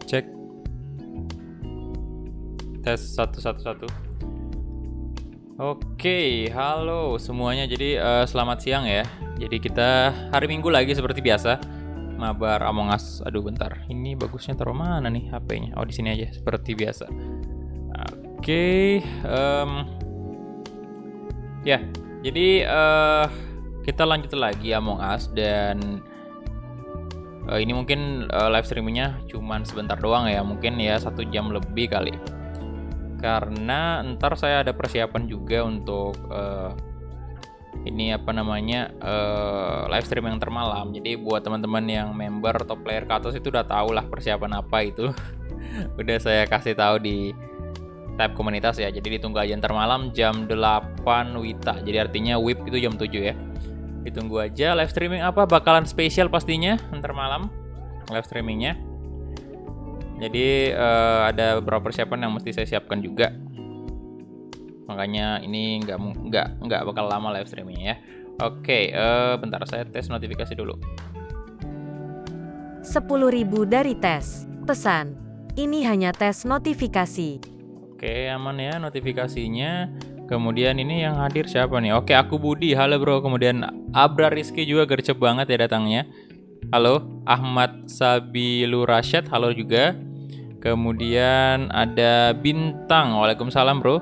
Cek. Tes 111. Oke, halo semuanya. Jadi selamat siang ya. Jadi kita hari Minggu lagi seperti biasa. Mabar Among Us. Aduh bentar. Ini bagusnya taruh mana nih HP-nya? Oh, di sini aja seperti biasa. Oke, ya. Jadi kita lanjut lagi Among Us dan ini mungkin live streamingnya cuman sebentar doang ya. Mungkin ya 1 jam lebih kali. Karena ntar saya ada persiapan juga untuk ini apa namanya live stream yang termalam. Jadi buat teman-teman yang member atau player ke atas itu udah tahu lah persiapan apa itu. Udah saya kasih tahu di tab komunitas ya. Jadi ditunggu aja ntar malam jam 8 WITA. Jadi artinya WIB itu jam 7 ya. Ditunggu aja live streaming apa bakalan spesial pastinya ntar malam live streamingnya. Jadi ada beberapa persiapan yang mesti saya siapkan juga. Makanya ini nggak bakal lama live streamingnya ya. Oke, bentar saya tes notifikasi dulu. 10.000 dari tes. Pesan, ini hanya tes notifikasi. Oke, aman ya notifikasinya. Kemudian ini yang hadir siapa nih? Oke, aku Budi. Halo bro. Kemudian Abra Rizky juga gercep banget ya datangnya. Halo, Ahmad Sabilu Rasyad, halo juga. Kemudian ada Bintang, waalaikumsalam bro.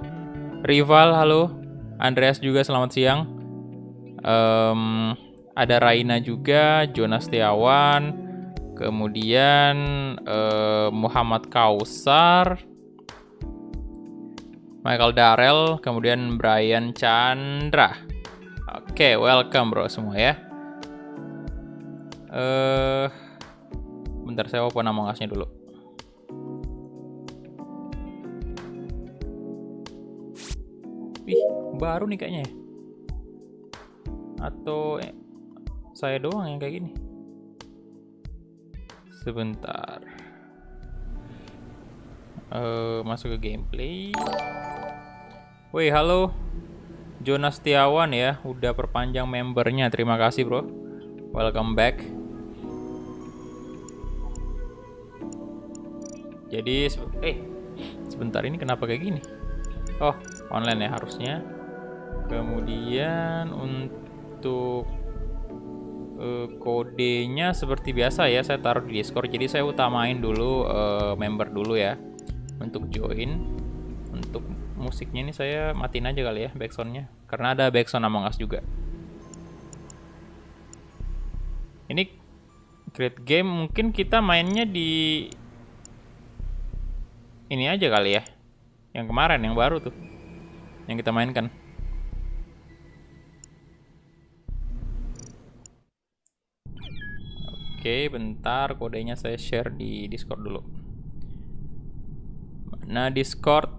Rival, halo. Andreas juga selamat siang. Ada Raina juga, Jonas Setiawan. Kemudian Muhammad Kausar, Michael Darrell, kemudian Brian Chandra. Oke, welcome bro semua ya. Bentar saya open Among Us-nya dulu. Wih, baru nih kayaknya ya. Atau saya doang yang kayak gini. Sebentar. Masuk ke gameplay. Wih, halo. Jonas Setiawan ya, udah perpanjang membernya. Terima kasih bro. Welcome back. Jadi sebentar, ini kenapa kayak gini? Oh, online ya harusnya. Kemudian untuk kodenya seperti biasa ya, saya taruh di Discord. Jadi saya utamain dulu member dulu ya untuk join. Untuk musiknya ini saya matiin aja kali ya backsoundnya, karena ada backsound Among Us juga. Ini create game, mungkin kita mainnya di ini aja kali ya. Yang kemarin, yang baru tuh. Yang kita mainkan. Oke, bentar. Kodenya saya share di Discord dulu. Nah, Discord.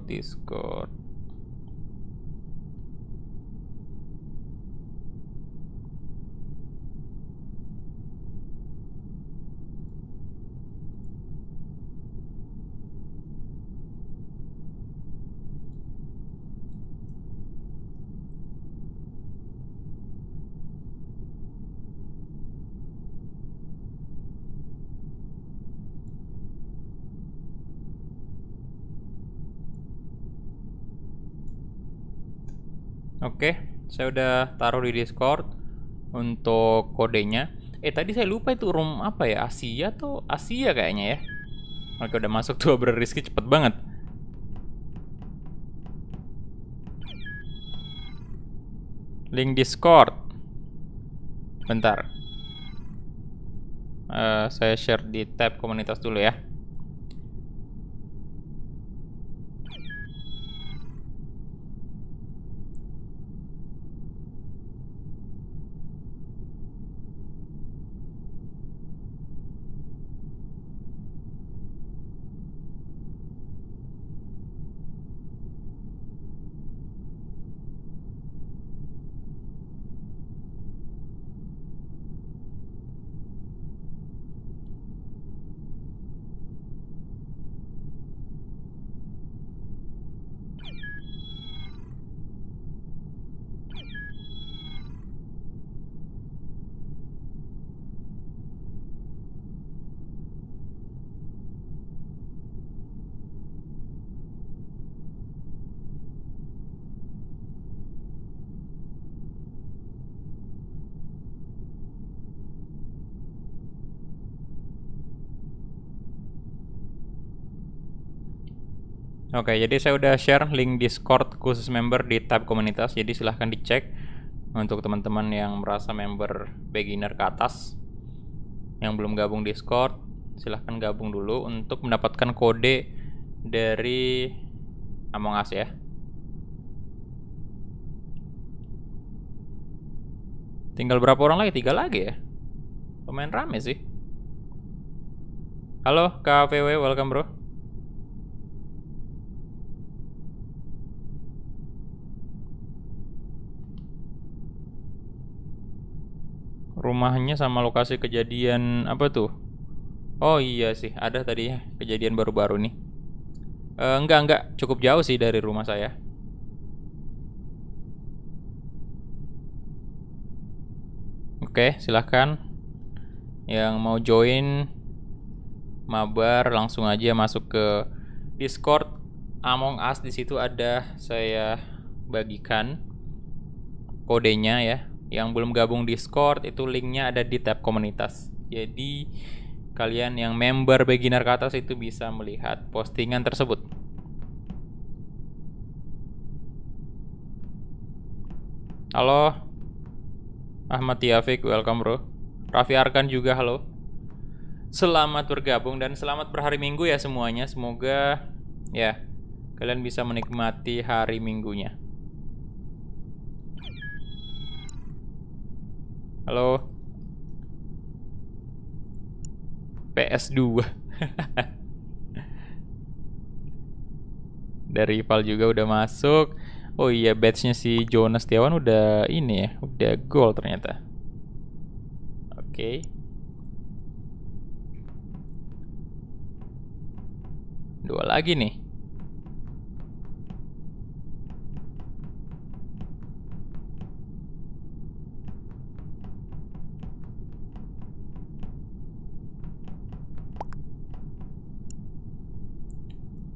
Discord. Oke, saya udah taruh di Discord untuk kodenya. Tadi saya lupa itu room apa ya? Asia atau Asia kayaknya ya. Oke, udah masuk tuh. Abra Rizky cepet banget. Link Discord. Bentar. Saya share di tab komunitas dulu ya. Oke, jadi saya udah share link Discord khusus member di tab komunitas. Jadi silahkan dicek untuk teman-teman yang merasa member beginner ke atas yang belum gabung Discord. Silahkan gabung dulu untuk mendapatkan kode dari Among Us ya. Tinggal berapa orang lagi? 3 lagi ya. Lumayan rame sih. Halo KVW, welcome bro. Rumahnya sama lokasi kejadian apa tuh? Oh iya sih, ada tadi ya kejadian baru-baru nih. Enggak, cukup jauh sih dari rumah saya. Oke, silahkan. Yang mau join mabar langsung aja masuk ke Discord Among Us. Di situ ada saya bagikan kodenya ya. Yang belum gabung Discord itu linknya ada di tab komunitas. Jadi kalian yang member beginner ke atas itu bisa melihat postingan tersebut. Halo Ahmad Tiafik, welcome bro. Raffi Arkan juga halo. Selamat bergabung dan selamat berhari Minggu ya semuanya. Semoga ya kalian bisa menikmati hari Minggunya. Halo. PS2. Dari Rival juga udah masuk. Oh iya, batchnya si Jonas Setiawan udah ini ya, udah gol ternyata. Oke. Dua lagi nih.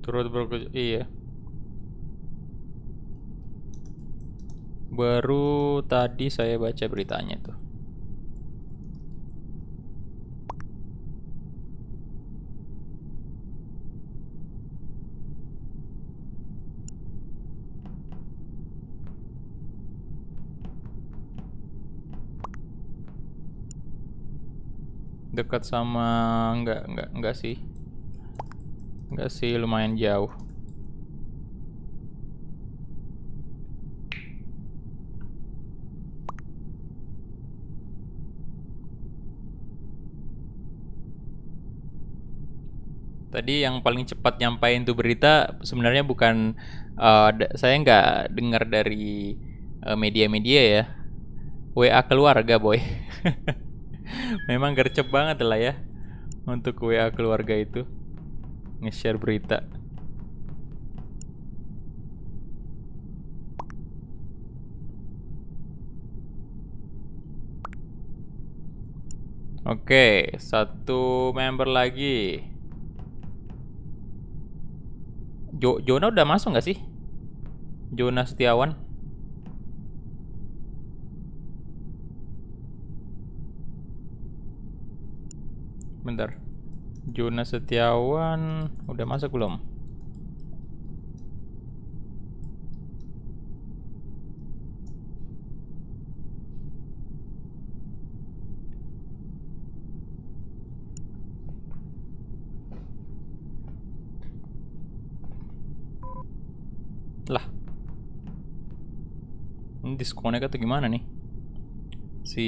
Turut berkunjung, iya. Baru tadi saya baca beritanya tuh. Dekat sama enggak sih. Enggak sih, lumayan jauh. Tadi yang paling cepat nyampain tuh berita sebenarnya bukan saya nggak dengar dari media-media ya. WA keluarga boy. Memang gercep banget lah ya untuk WA keluarga itu nge-share berita. Oke, satu member lagi. Jona udah masuk nggak sih? Jona Setiawan. Bentar. Jona Setiawan udah masuk belum? Lah. Ini disconnect atau gimana nih? Si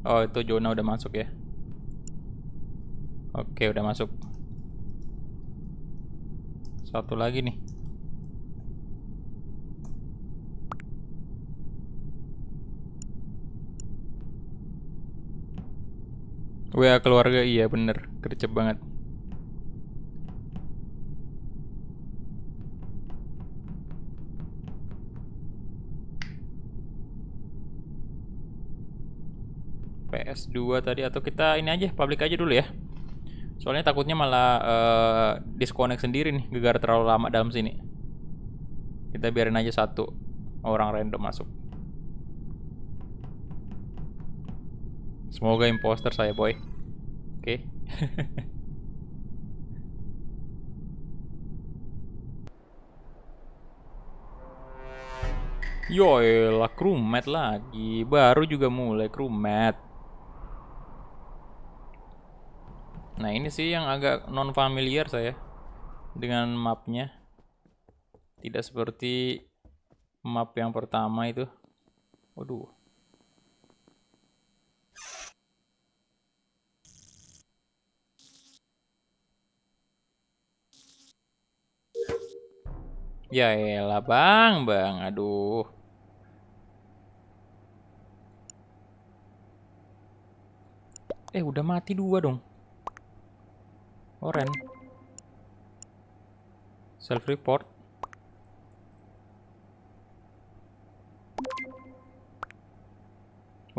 Oh, itu Jona udah masuk ya. Oke, udah masuk. Satu lagi nih. WA keluarga, iya bener, gercep banget. PS2 tadi, atau kita ini aja public aja dulu ya. Soalnya takutnya malah disconnect sendiri nih, gegar terlalu lama dalam sini. Kita biarin aja satu orang random masuk. Semoga imposter saya, boy. Oke. Yoelah, crewmate lagi. Baru juga mulai crewmate. Nah, ini sih yang agak non familiar saya dengan mapnya. Tidak seperti map yang pertama itu. Waduh. Ya elah, bang. Aduh. Udah mati 2 dong. Oren. Self report.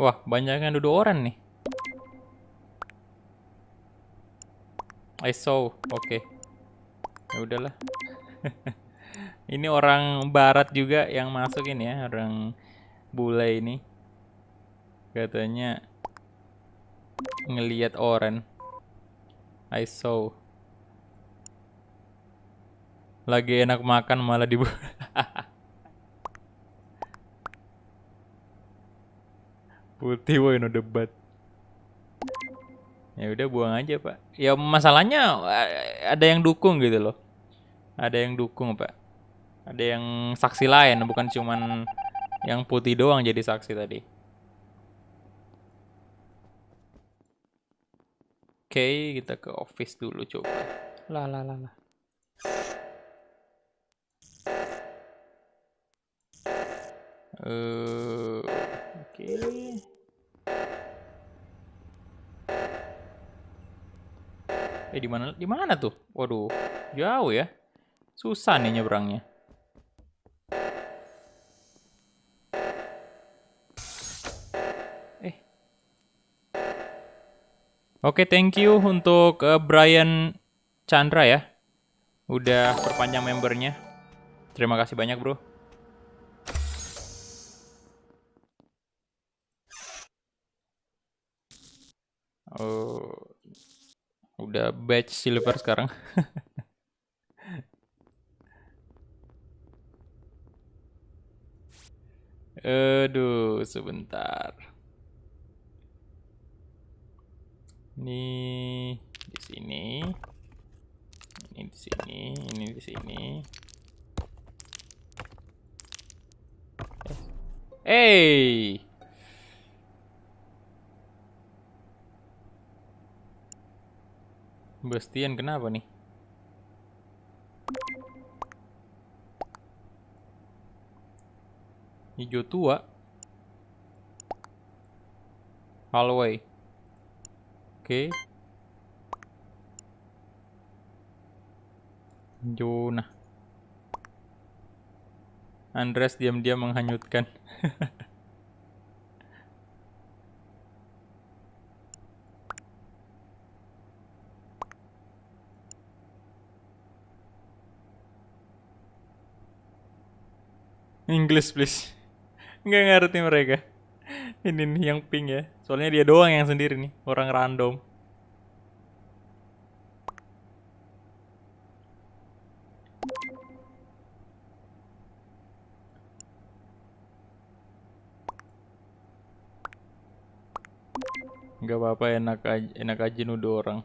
Wah, banyak yang duduk oren nih. I saw. Oke. Ya udahlah. Ini orang barat juga yang masukin ya, orang bule ini. Katanya ngelihat oren. I saw. Lagi enak makan malah dibunuh. Putih, woy, no debat. Ya udah buang aja, Pak. Ya masalahnya ada yang dukung gitu loh. Ada yang dukung, Pak. Ada yang saksi lain, bukan cuman yang putih doang jadi saksi tadi. Oke, kita ke office dulu coba. Lah. Oke. Di mana tuh? Waduh, jauh ya. Susah nih nyebrangnya. Oke, thank you untuk Brian Chandra ya. Udah perpanjang membernya. Terima kasih banyak, bro. Oh, udah batch silver sekarang. Aduh, sebentar. Ini di sini. Ini di sini, ini di sini. Hey. Bastian kenapa nih? Hijau tua. Hallway. Oke. Jonah. Andres diam-diam menghanyutkan. English please. Nggak ngerti mereka. Ini nih yang pink ya. Soalnya dia doang yang sendiri nih. Orang random. Nggak apa-apa, enak aja nuduh orang.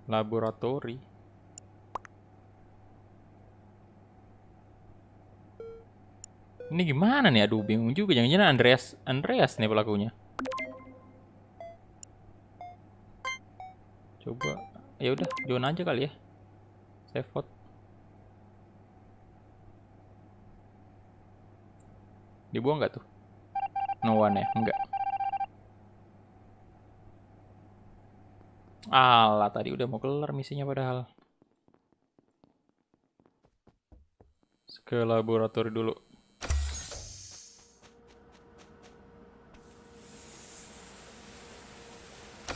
Laboratori. Ini gimana nih? Aduh, bingung juga. Jangan-jangan Andreas nih pelakunya. Coba. Ya udah, John aja kali ya. Saya vote. Dibuang nggak tuh? No one ya? Enggak. Alah, tadi udah mau kelar misinya padahal. Ke laboratori dulu.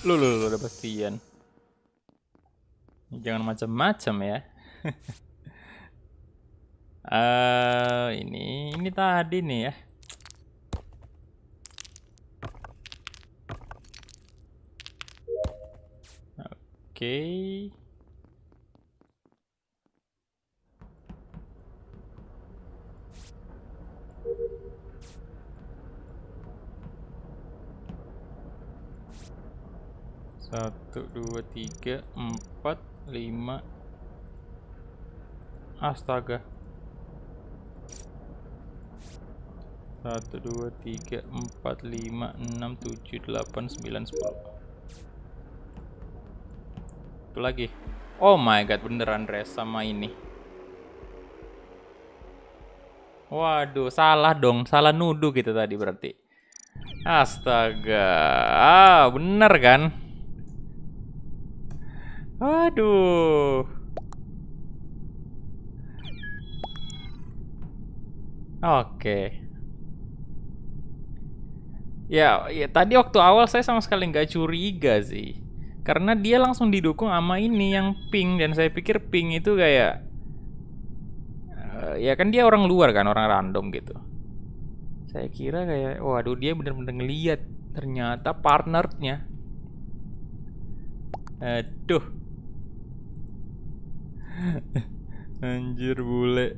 Lu udah Bastian. Jangan macam-macam ya. Ini tadi nih ya. Oke. Satu, dua, tiga, empat, lima. Astaga. 1, 2, 3, 4, 5, 6, 7, 8, 9, 10. Itu lagi. Oh my god, beneran res sama ini. Waduh, salah dong. Salah nuduh kita tadi berarti. Astaga. Bener kan? Aduh. Oke. Ya, tadi waktu awal saya sama sekali nggak curiga sih. Karena dia langsung didukung sama ini yang pink. Dan saya pikir pink itu kayak ya kan dia orang luar kan, orang random gitu. Saya kira kayak, waduh dia bener-bener ngeliat. Ternyata partnernya. Aduh. Anjir bule.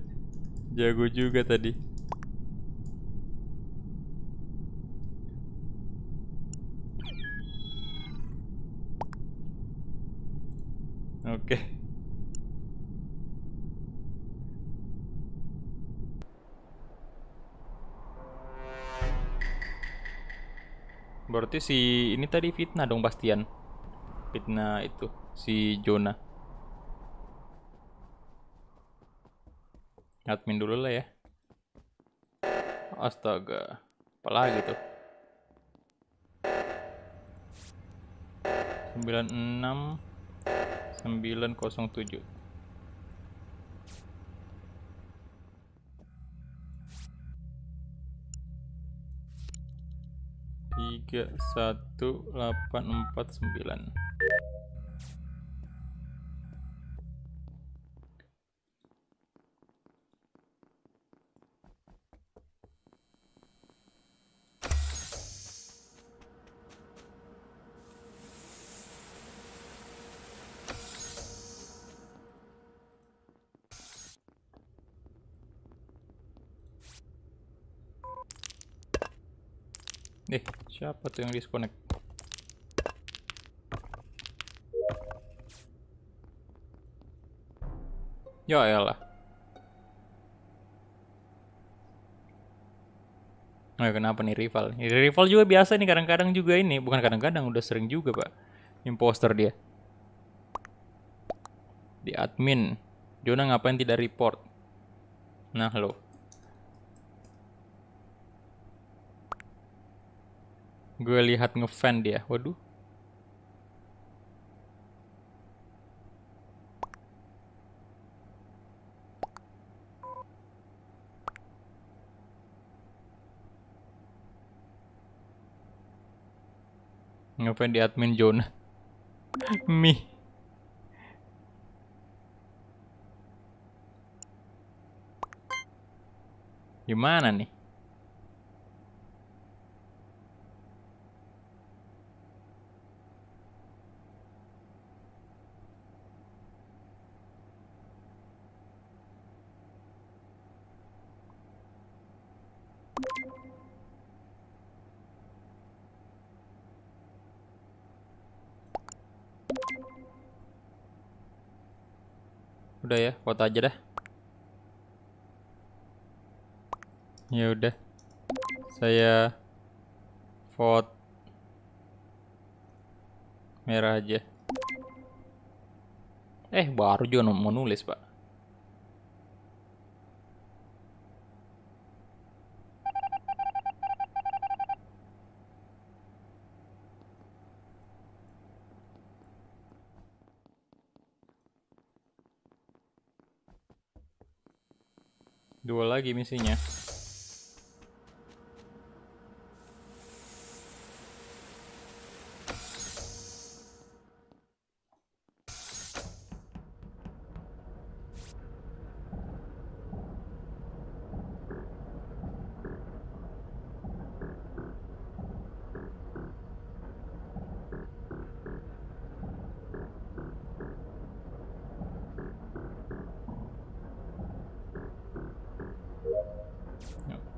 Jago juga tadi. Oke. Berarti si ini tadi fitnah dong Bastian. Fitnah itu si Jonah. Admin dulu lah ya. Astaga. Apalagi tuh. 96 907. 31849. Siapa tuh yang disconnect? Ya elah. Nah, kenapa nih rival? Rival juga biasa nih kadang-kadang juga ini, bukan kadang-kadang, udah sering juga, Pak. Imposter dia. Di admin. Jonah ngapain tidak report? Nah, lo. Gue lihat ngefan dia. Waduh. Ngefan di admin Jonah. Mi. Gimana nih? Udah ya, vote aja dah. Ya udah. Saya vote merah aja. Baru juga mau nulis, Pak. Dua lagi misinya.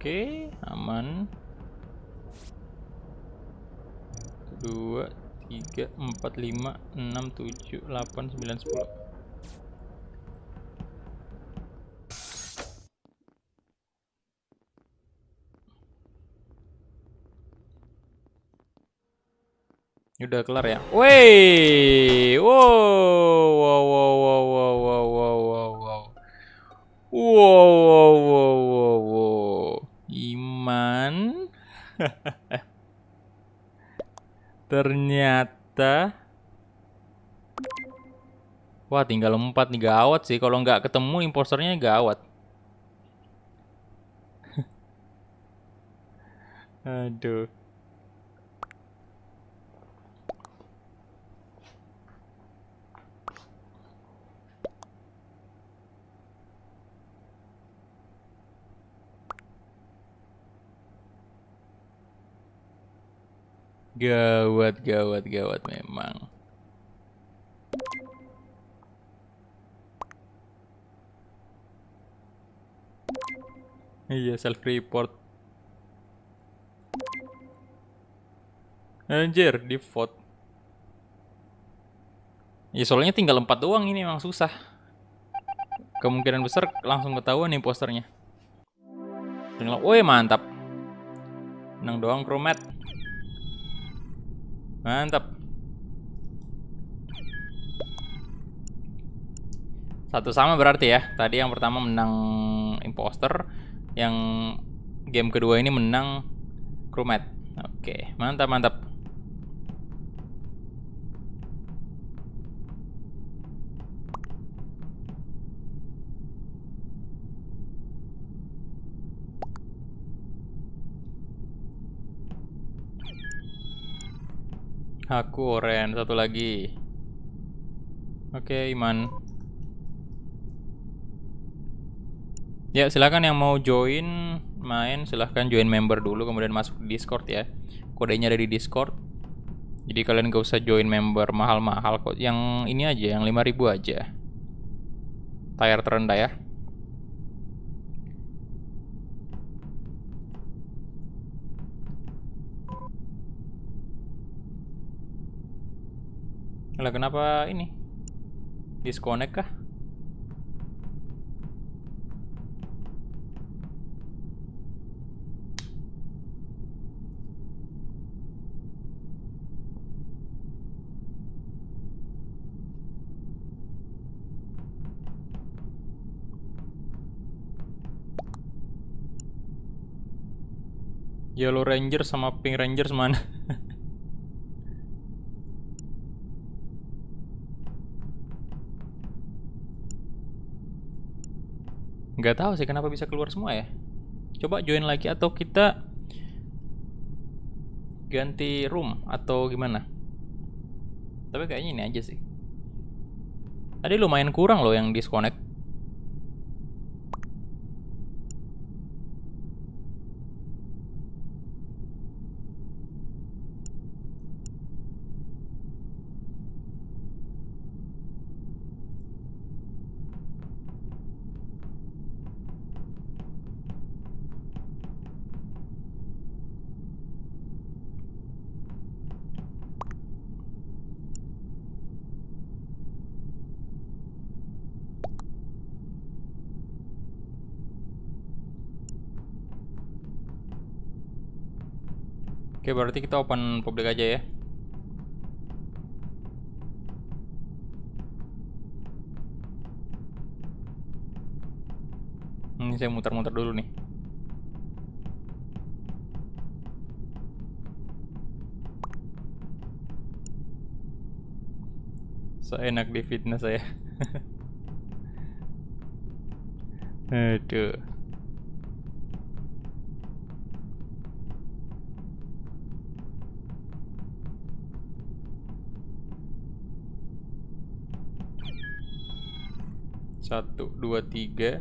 Oke, aman. 2, 3, 4, 5, 6, 7, 8, 9, 10. Udah kelar ya. Wey, wow, wow, wow, wow, wow, wow, wow, wow, wow, wow, wow, wow, wow. Iman. Ternyata, wah tinggal 4 nih, gawat sih. Kalau nggak ketemu imposternya gawat. Aduh. Gawat, gawat, gawat memang. Iya, self report. Anjir, di vote. Ya soalnya tinggal 4 doang, ini memang susah. Kemungkinan besar langsung ketahuan nih posternya. Woi, mantap. Menang doang Kromat. Mantap. Satu sama berarti ya. Tadi yang pertama menang imposter, yang game kedua ini menang Kromat. Oke, mantap, mantap. Aku oren, satu lagi. Oke, Iman. Ya, silahkan yang mau join main, silahkan join member dulu, kemudian masuk di Discord ya. Kodenya ada di Discord. Jadi kalian gak usah join member mahal-mahal kok. Yang ini aja, yang 5.000 aja. Tier terendah ya. Lah kenapa ini? Disconnect kah? Yellow Ranger sama Pink Rangers mana? Nggak tahu sih kenapa bisa keluar semua ya. Coba join lagi atau kita ganti room atau gimana? Tapi kayaknya ini aja sih. Tadi lumayan kurang loh yang disconnect. Oke, berarti kita open public aja ya. Ini saya muter-muter dulu nih. Seenak di fitness saya. Aduh. Satu, dua, tiga.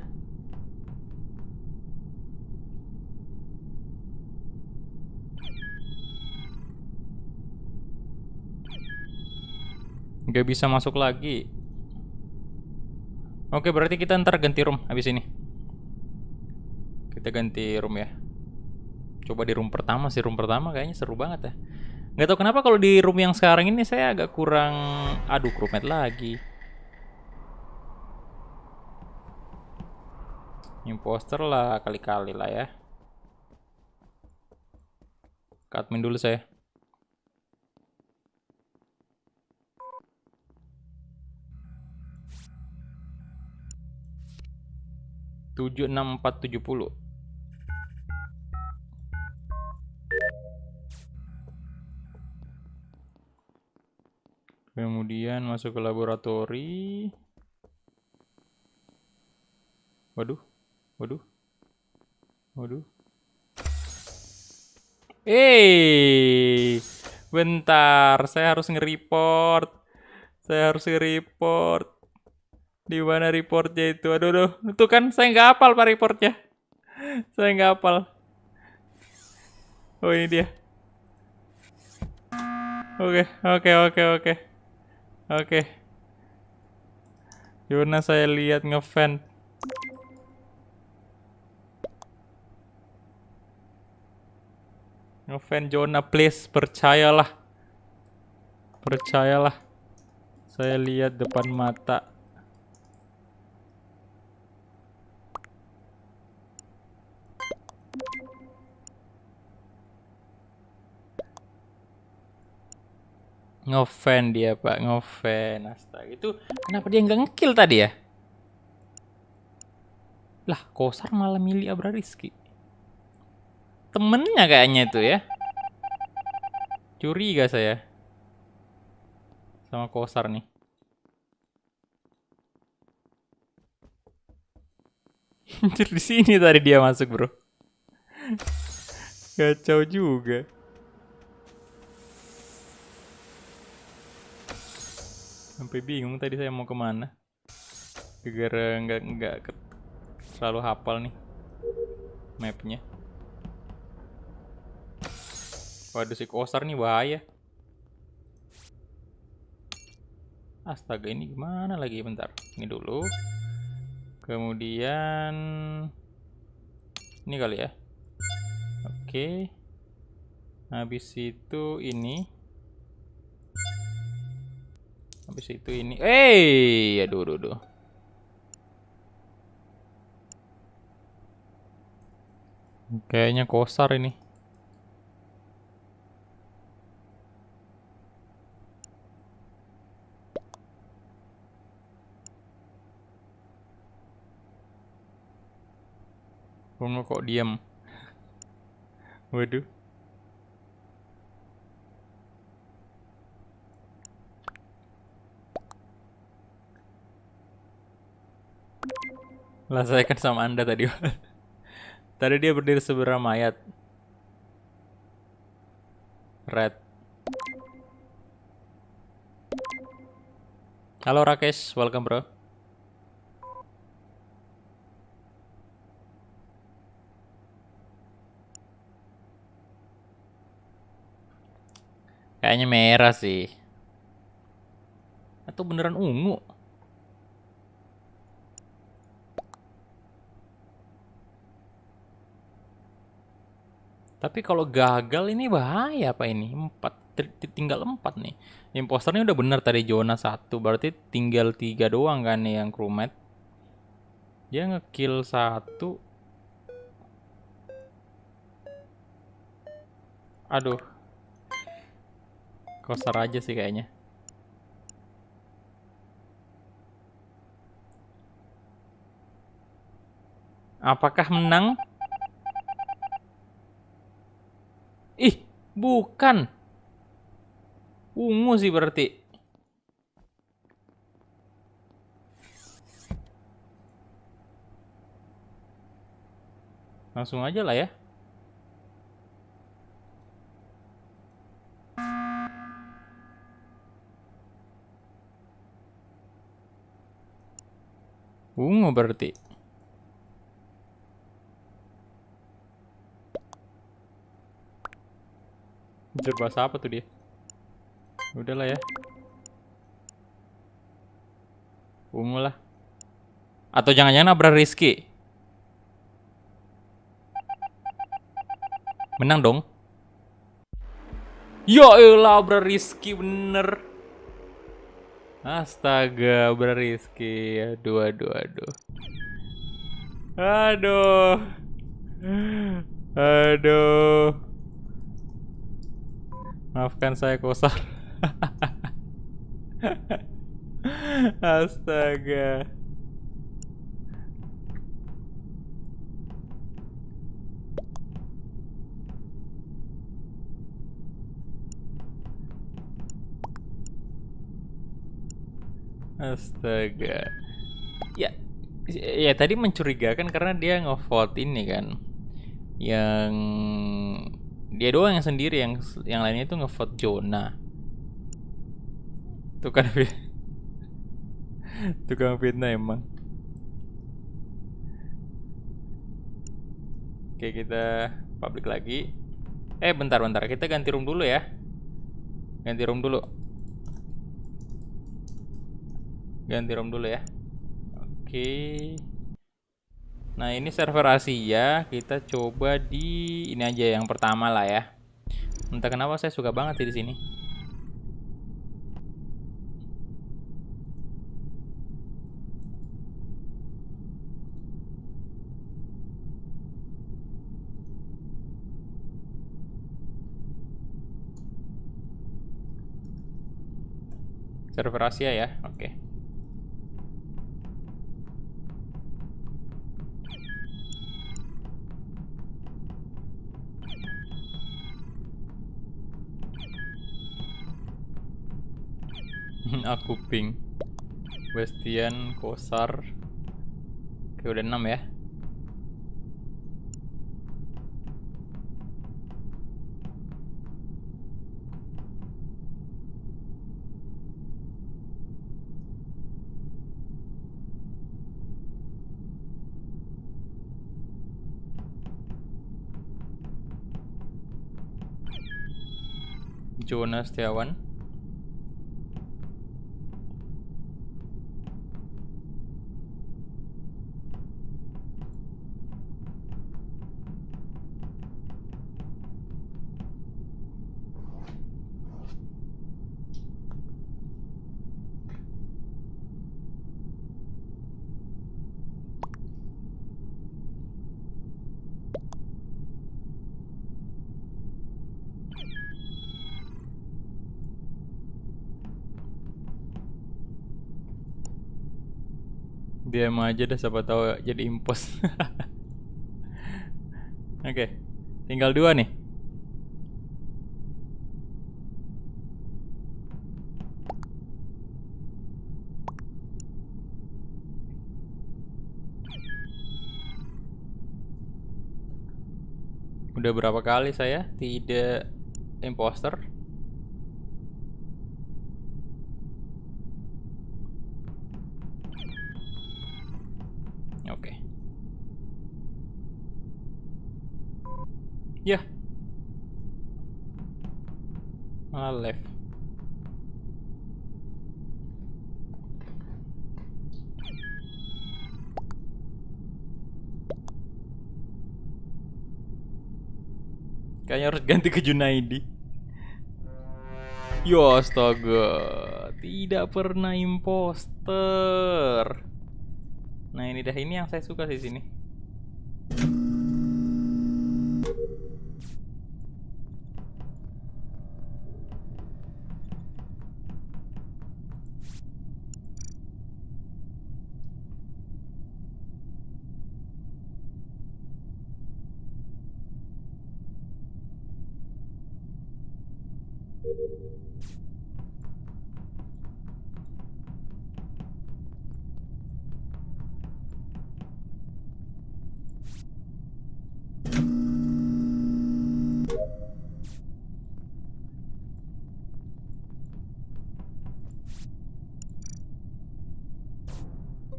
Nggak bisa masuk lagi. Oke, berarti kita ntar ganti room habis ini. Kita ganti room ya. Coba di room pertama sih, room pertama kayaknya seru banget ya. Nggak tahu kenapa kalau di room yang sekarang ini saya agak kurang. Aduh, crewmate lagi. Imposter lah kali-kali lah ya. Ke admin dulu saya. Tujuh enam empat tujuh puluh. Kemudian masuk ke laboratori. Waduh, waduh, waduh. Bentar, saya harus nge-report. Saya harus nge-report. Di mana reportnya itu? Aduh, aduh. Itu kan saya nggak hafal pak reportnya. Saya nggak hafal. Oh ini dia. Oke, oke, oke, oke. Oke. Yuna saya lihat ngefan. Ngefan Jona, please, percayalah. Percayalah. Saya lihat depan mata. Ngefan dia pak, ngefan. Astaga, itu kenapa dia nggak ngekill tadi ya? Lah, Kosar malah milih Abra Rizky. Temennya kayaknya itu ya. Curiga saya sama Kosar nih. Anjir, di sini tadi dia masuk, bro. Kacau juga. Sampai bingung tadi saya mau kemana. Gara-gara nggak selalu hafal nih mapnya. Waduh, si Kosar nih bahaya. Astaga, ini gimana lagi? Bentar, ini dulu. Kemudian ini kali ya. Oke. Habis itu ini. Habis itu ini. Aduh, aduh, aduh. Kayaknya Kosar ini. Bunga kok diam. Waduh. Lah saya kan sama Anda tadi. Tadi dia berdiri seberang mayat. Red. Halo Rakesh, welcome bro. Kayaknya merah sih. Atau beneran ungu? Tapi kalau gagal ini bahaya apa ini? 4, tinggal 4 nih. Imposternya udah bener tadi Jona 1, berarti tinggal 3 doang kan nih yang crewmate. Dia ngekill 1. Aduh. Kosar aja sih kayaknya. Apakah menang? Ih, bukan. Ungu sih berarti. Langsung aja lah ya. Ungu berarti. Bahasa apa tuh dia? Udahlah ya. Ungu lah. Atau jangan-jangan Abra Rizky. Menang dong. Ya elah, Rizky bener. Astaga, Rizky. Aduh, aduh, aduh. Aduh. Aduh. Maafkan saya, Kosar. Astaga. Astaga. Ya, ya tadi mencurigakan karena dia ngevote ini kan. Yang dia doang yang sendiri, yang lainnya itu ngevote Jonah. Tuh kan tukang fitnah emang. Oke, kita public lagi. Bentar, kita ganti room dulu ya. Ganti room dulu. Ganti room dulu ya. Oke. Nah, ini server Asia. Kita coba di ini aja yang pertama lah ya. Entah kenapa saya suka banget sih di sini. Server Asia ya. Oke. Aku ping. Bastian, Kosar. Oke, udah 6 ya. Jonas Setiawan. Diam aja dah, siapa tahu jadi impos. Oke, tinggal 2 nih. Udah berapa kali saya tidak imposter? Oke. Ya. Malah left. Kayaknya harus ganti ke Junaidi. Ya astaga, tidak pernah imposter. Nah, ini dah, ini yang saya suka di sini.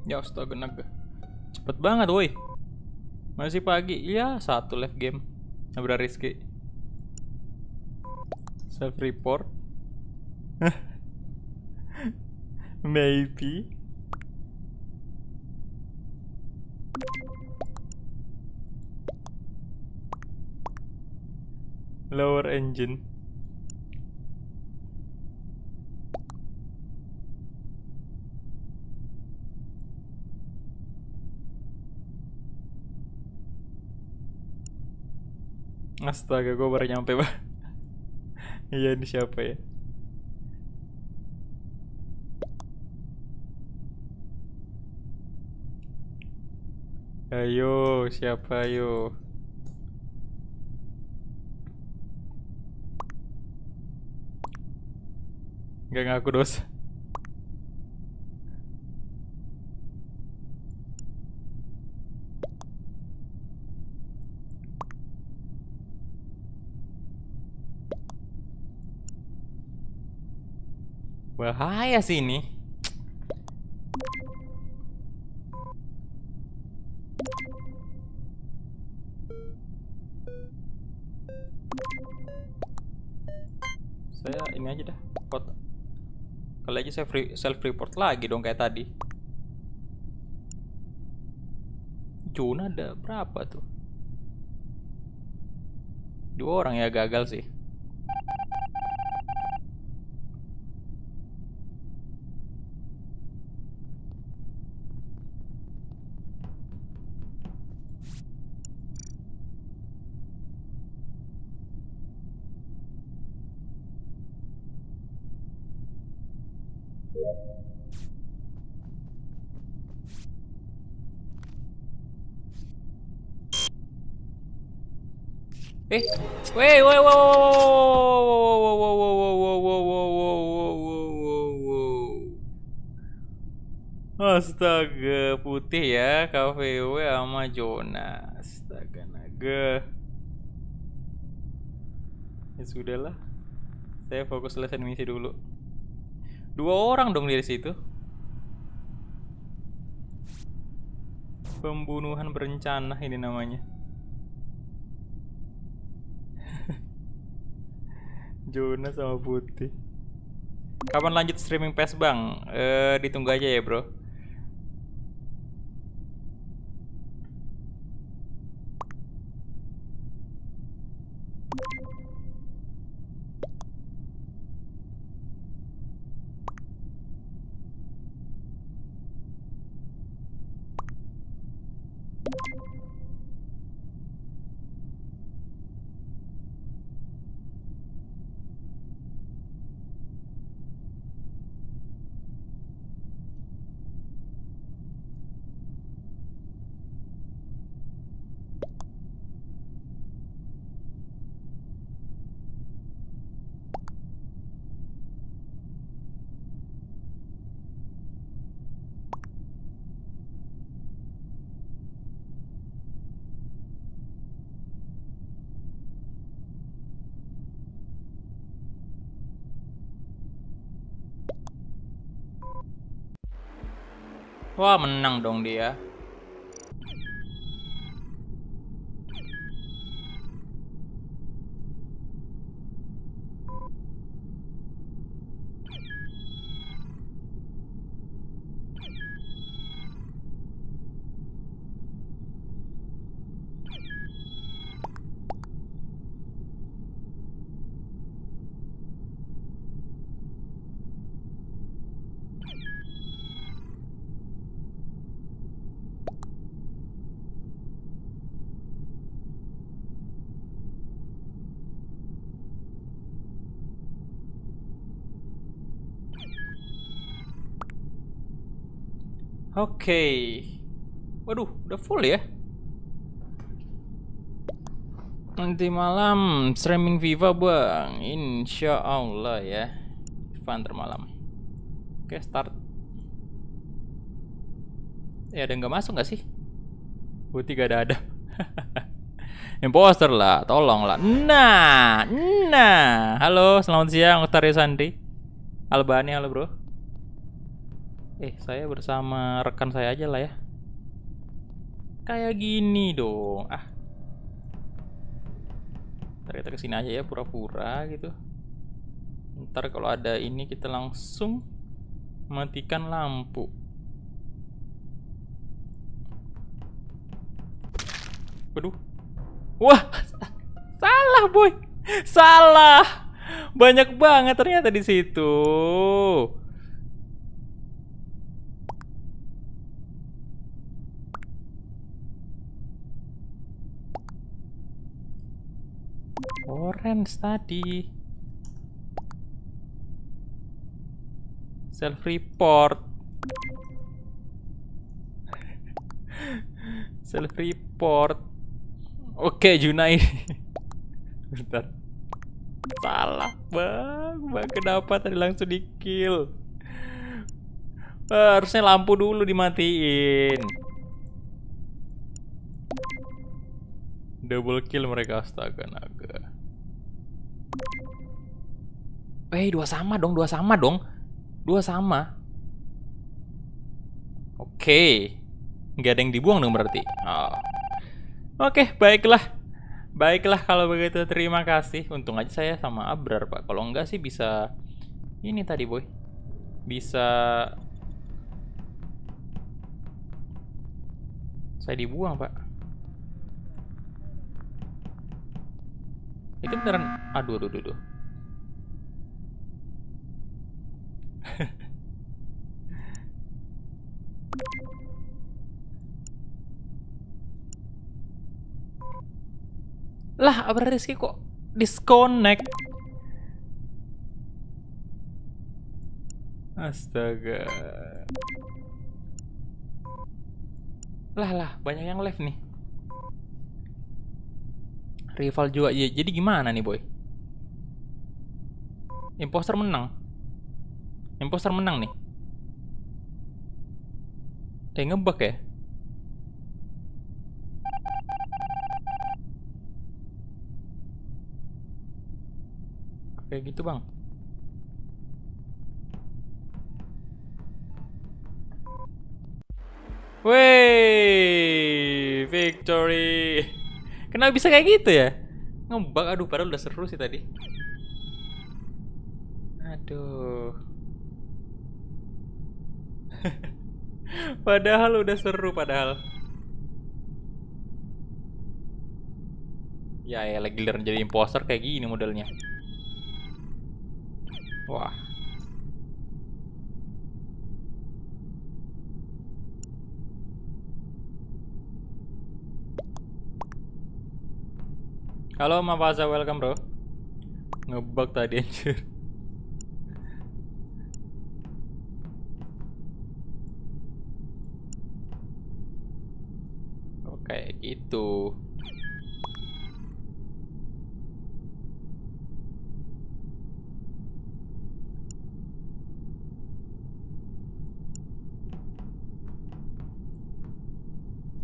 Ya astaga naga. Cepet banget woi. Masih pagi. Ya, 1 live game. Nabra Rizky. Self report. Maybe. Lower engine. Astaga, gue baru nyampe, Pak. Iya, ini siapa ya? Ayo, siapa ayo? Gak ngaku dosa. Bahaya sih ini. Saya ini aja dah, foto. Kali aja saya self report lagi dong kayak tadi. Juna ada berapa tuh? 2 orang ya gagal sih. Weh, weh, wow, astaga, putih ya, KVW sama Jona. Astaga naga. Ya sudahlah. Saya fokus selesai misi dulu. 2 orang dong dari situ. Pembunuhan berencana ini namanya. Jona sama Putih. Kapan lanjut streaming PES, Bang? Ditunggu aja ya, Bro. Wah, menang dong dia. Oke. Waduh, udah full ya. Nanti malam streaming Viva, Bang. Insya Allah ya. Fun termalam. Oke, start. Ada nggak masuk nggak sih? Putih gak ada. Imposter lah, tolong lah. Nah. Halo, selamat siang, Otario Sandi. Albani, halo bro. Saya bersama rekan saya aja lah ya. Kayak gini dong. Ntar kita kesini aja ya, pura-pura gitu. Ntar kalau ada ini kita langsung matikan lampu. Waduh. Wah, salah boy. Salah. Banyak banget ternyata di situ. Orange tadi. Self report. Self report. Oke, Junai. Bentar. Salah, Bang. Bang, kenapa tadi langsung di kill? Harusnya lampu dulu dimatiin. Double kill mereka, astaga naga. Dua sama dong, dua sama dong. Dua sama. Oke. Nggak ada yang dibuang dong berarti. Oh. Oke, baiklah. Baiklah kalau begitu, terima kasih. Untung aja saya sama Abrar, Pak. Kalau enggak sih bisa ini tadi, boy. Bisa saya dibuang, Pak. Itu beneran. Aduh, aduh, aduh. Lah, Abrar Rizky kok disconnect? Astaga. Lah, banyak yang live nih. Rival juga. Ya, jadi gimana nih, boy? Imposter menang. Imposter menang nih. Ngebug ya? Kayak gitu, Bang. Wey, victory. Kenapa bisa kayak gitu ya? Ngebug, aduh, padahal udah seru sih tadi. Aduh. Padahal udah seru padahal. Ya lagi giliran jadi imposter kayak gini modelnya. Wah. Halo Mafaza, welcome bro. Ngebug tadi anjir. Oh, kayak gitu.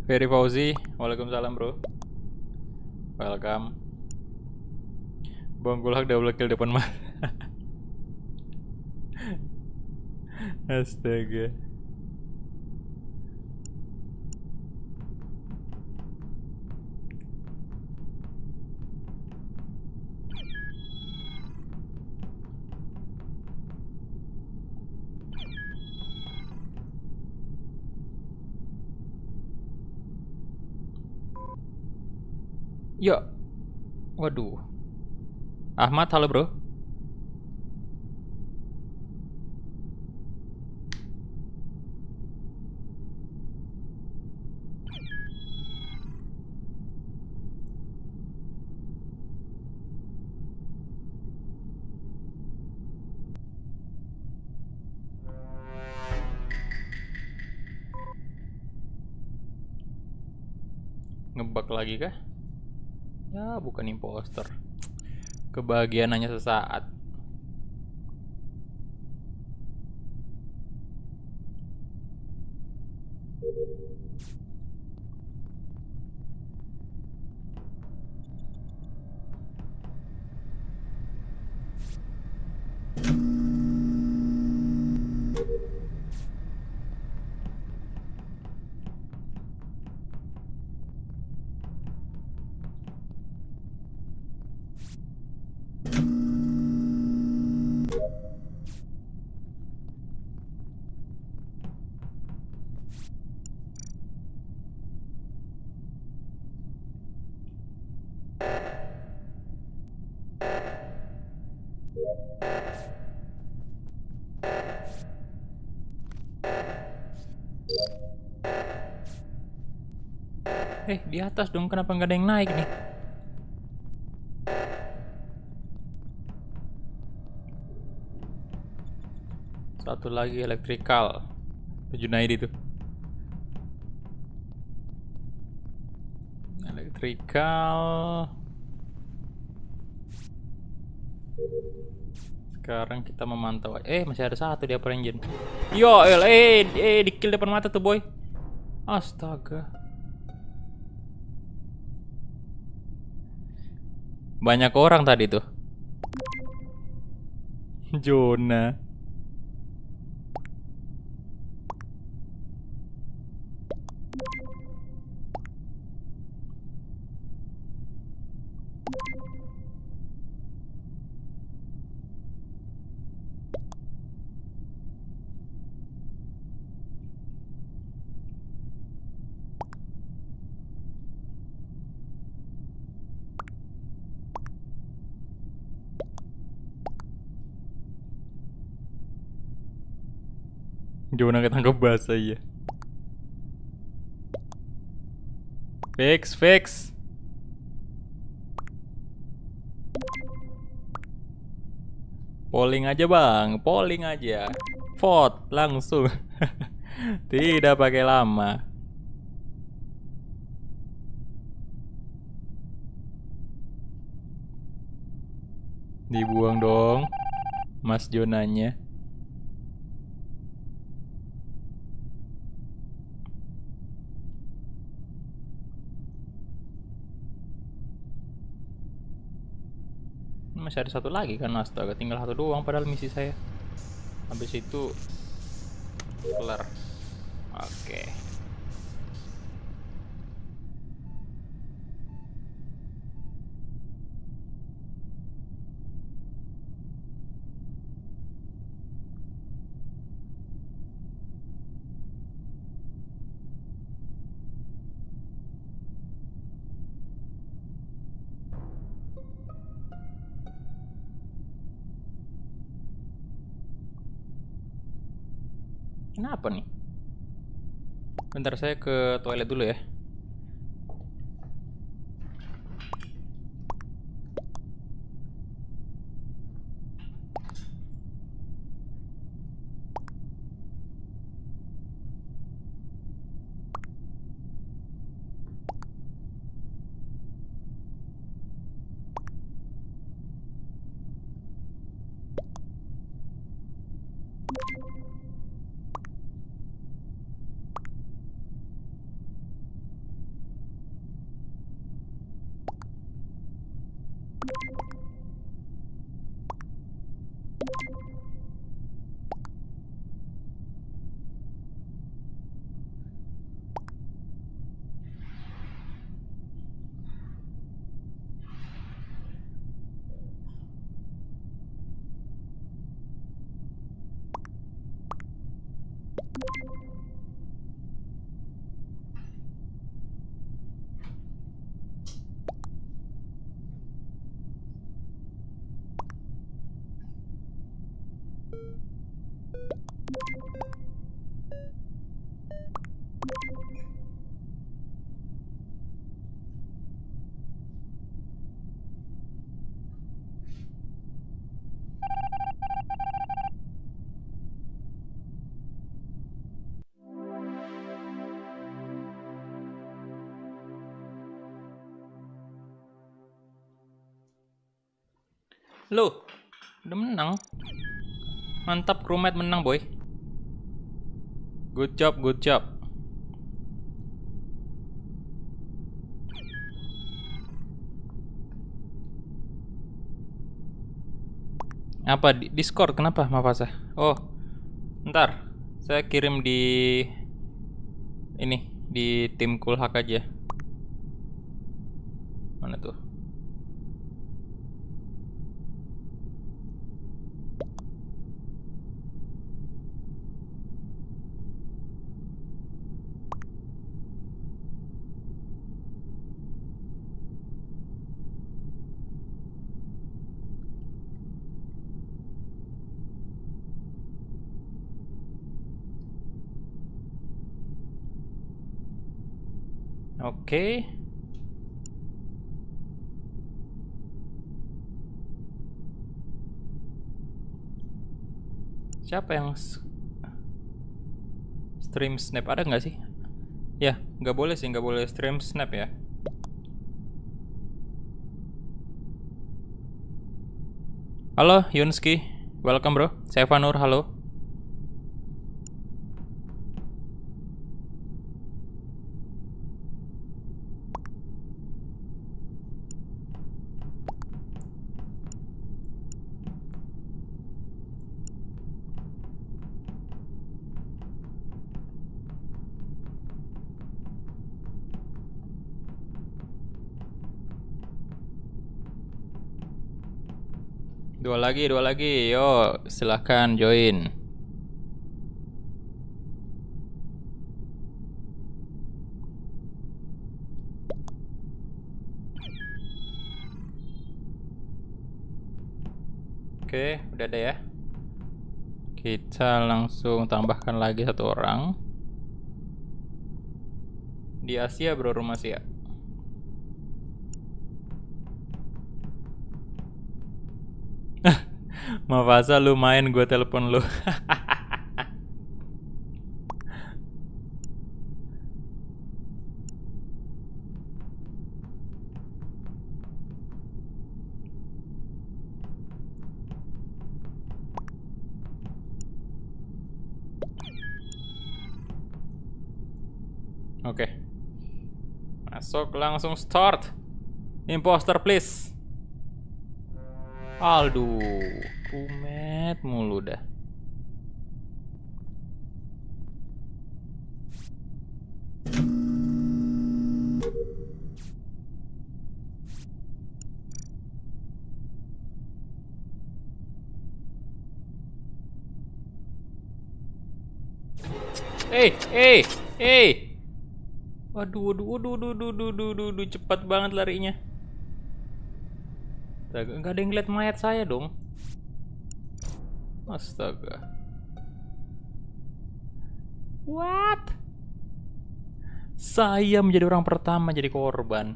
Ferry Fauzi, waalaikumsalam bro. Welcome. Bang Kulak double kill depan mata. Astaga. Yuk. Waduh. Ahmad, halo bro. Ngebug lagi kah? Ya, bukan imposter. Kebahagiaan hanya sesaat. Di atas dong, kenapa nggak ada yang naik nih? Satu lagi elektrikal. Junaidi tuh. Elektrikal. Sekarang kita memantau. Masih ada satu di upper engine. Yo, di kill depan mata tuh, boy. Astaga. Banyak orang tadi tuh. Jona. Jona ketangkep basah ya. Fix. Polling aja bang, polling aja. Vote langsung. Tidak pakai lama. Dibuang dong, Mas Jonanya. Masih ada satu lagi kan, astaga, tinggal satu doang padahal misi saya. Habis itu kelar. Oke. Kenapa nih? Bentar, saya ke toilet dulu ya. Loh, udah menang. Mantap, crewmate menang, boy. Good job. Apa di Discord? Kenapa, Mafasa? Oh, ntar saya kirim di ini, di tim Kulhak aja. Mana tuh? Oke. Siapa yang stream snap? Ada nggak sih? Ya, nggak boleh sih, nggak boleh stream snap ya. Halo Yunski, welcome bro. Saya Vanur, halo. Dua lagi. Yo, silahkan join. Oke, udah ada ya. Kita langsung tambahkan lagi satu orang. Di Asia bro, rumah Asia. Mafasa lu main, gue telepon lu. Oke. Masuk langsung start. Imposter please. Aduh, kumet mulu dah. Eh. Waduh, cepat banget larinya. Enggak ada yang ngeliat mayat saya dong. Astaga. What? Saya menjadi orang pertama jadi korban.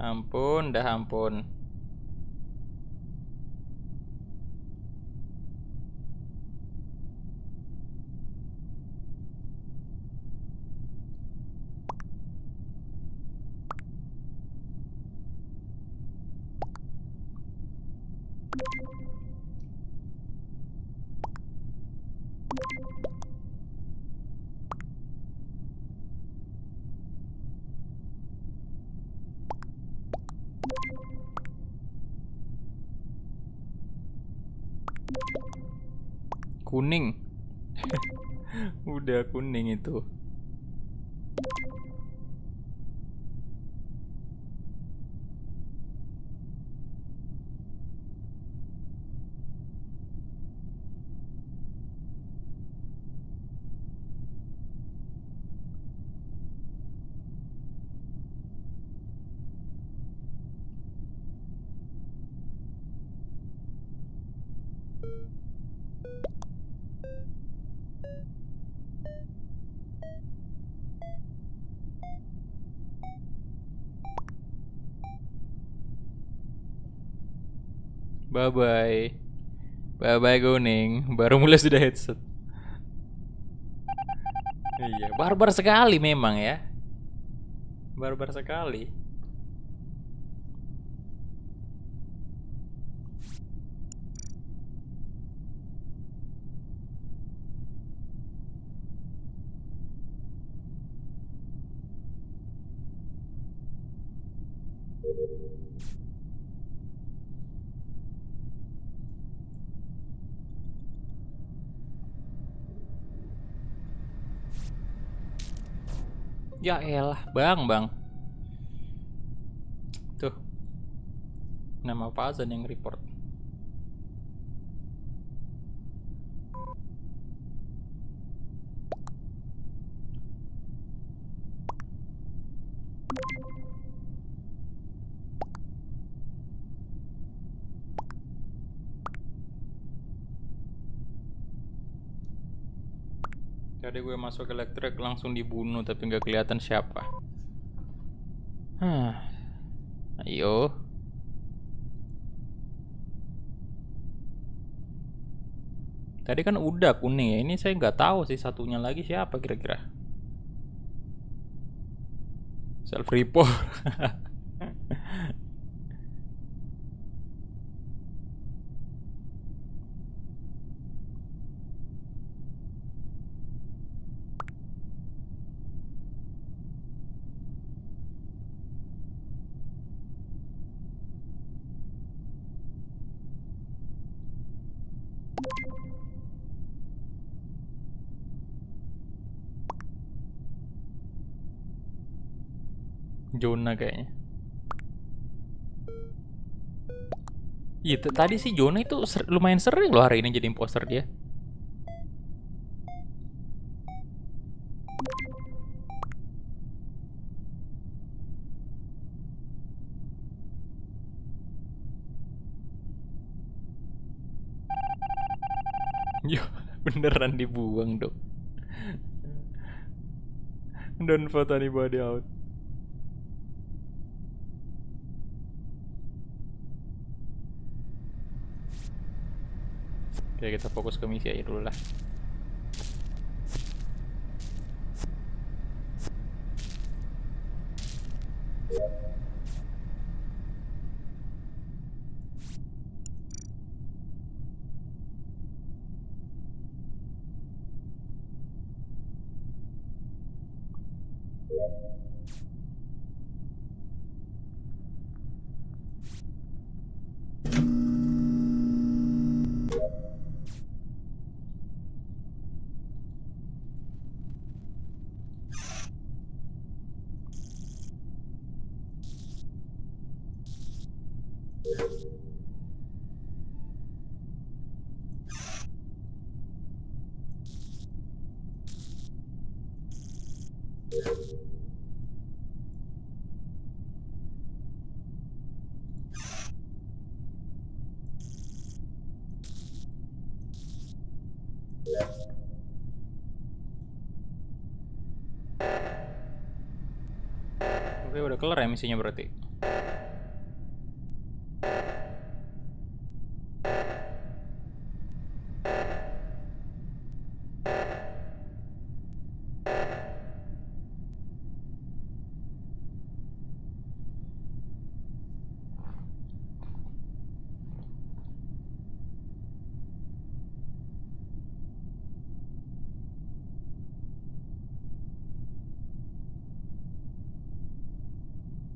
Ampun, dah ampun. Kuning. Udah kuning itu. Bye bye. Bye bye kuning. Baru mulai sudah headset. Iya, barbar sekali memang ya. Barbar sekali. Ya elah, bang. Tuh. Nama Fazan yang report. Tadi gue masuk elektrik langsung dibunuh tapi nggak kelihatan siapa. Ayo. Tadi kan udah kuning ya. Ini saya nggak tahu sih satunya lagi siapa kira-kira. Self report. Jonah kayaknya. Iya, tadi sih Jonah itu lumayan sering loh hari ini jadi imposter dia. Yo, beneran dibuang dong. Don't vote anybody out. Oke, kita fokus ke misi aja dulu lah. Oke, udah kelar ya misinya berarti.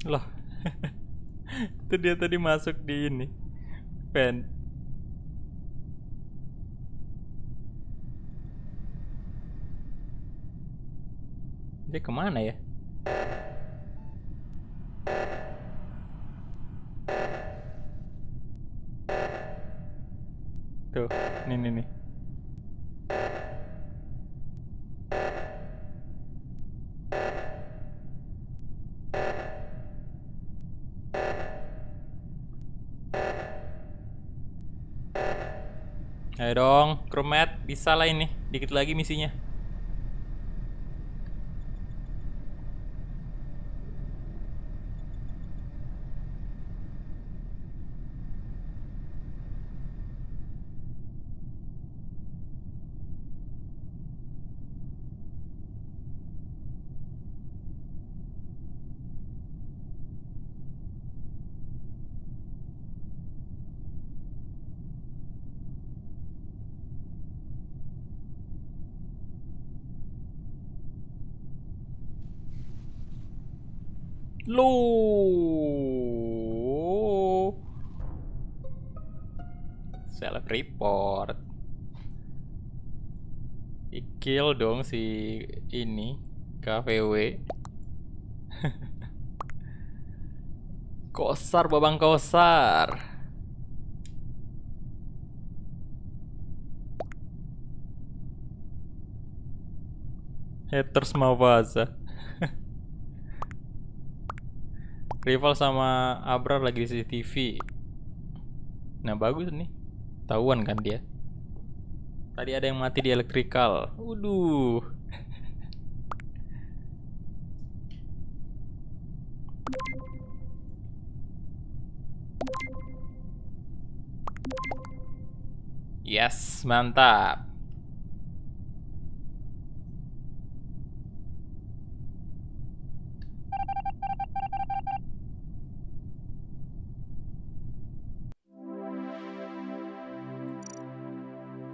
Loh. Itu dia tadi masuk di ini. Pen. Dia kemana ya? Tuh, nih. Ayo dong, crewmate, bisa lah ini. Dikit lagi misinya. Lu self report. Kill dong si ini KVW. Kosar babang kosar. Haters Mavaza. Rival sama Abrar lagi di CCTV. Nah bagus nih, tahuan kan dia. Tadi ada yang mati di electrical. Waduh. Yes, mantap.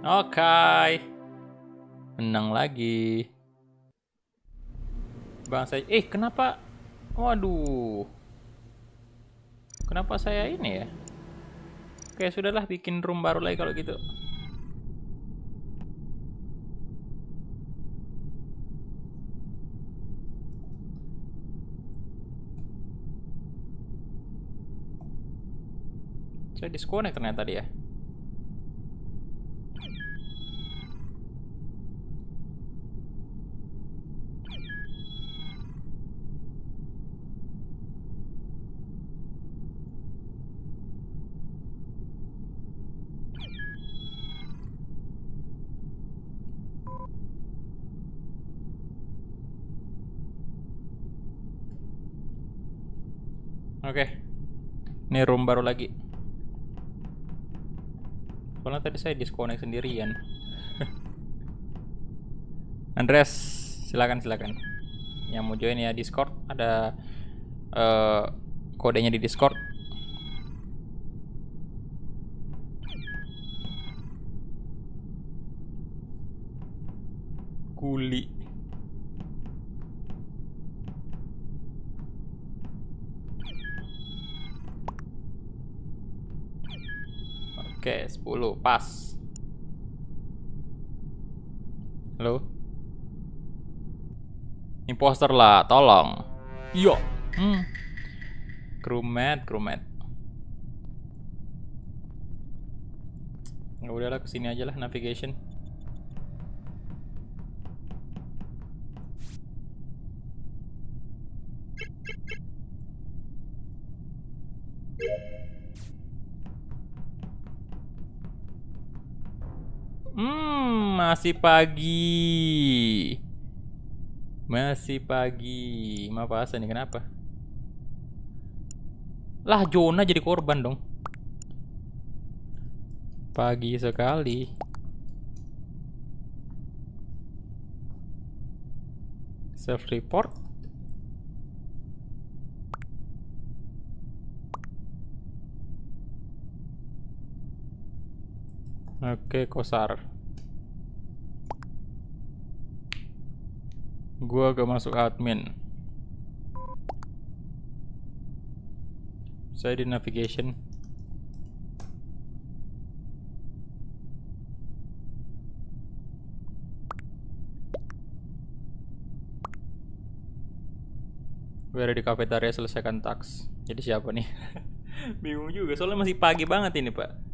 Oke. Menang lagi. Bang saya kenapa? Waduh. Kenapa saya ini ya? Oke, sudahlah bikin room baru lagi kalau gitu. Saya disconnect ternyata dia. Oke. Ini room baru lagi. Soalnya tadi saya disconnect sendirian. Andres, silakan. Yang mau join ya Discord, ada kodenya di Discord. Kuli. Oke, 10 pas. Halo. Imposter lah, tolong. Yo. Crewmate. Nggak udahlah, kesini aja lah navigation. Masih pagi. Maaf asa nih, kenapa? Lah, Jonah jadi korban dong. Pagi sekali. Self report. Oke, Kosar. Gua gak masuk admin. Saya di navigation. Gue ada di kafetaria selesaikan task. Jadi siapa nih? Bingung juga, soalnya masih pagi banget ini, Pak.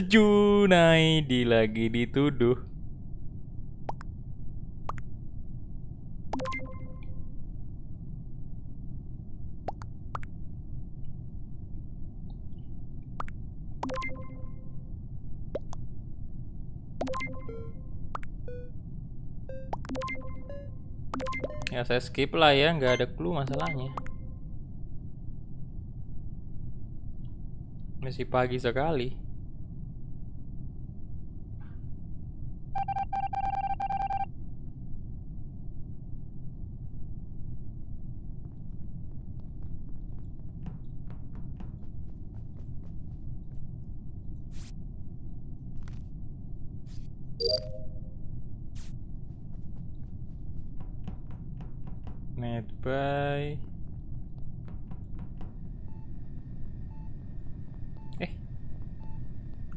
Junaidi lagi dituduh. Ya saya skip lah ya, nggak ada clue masalahnya. Masih pagi sekali. Netbuy.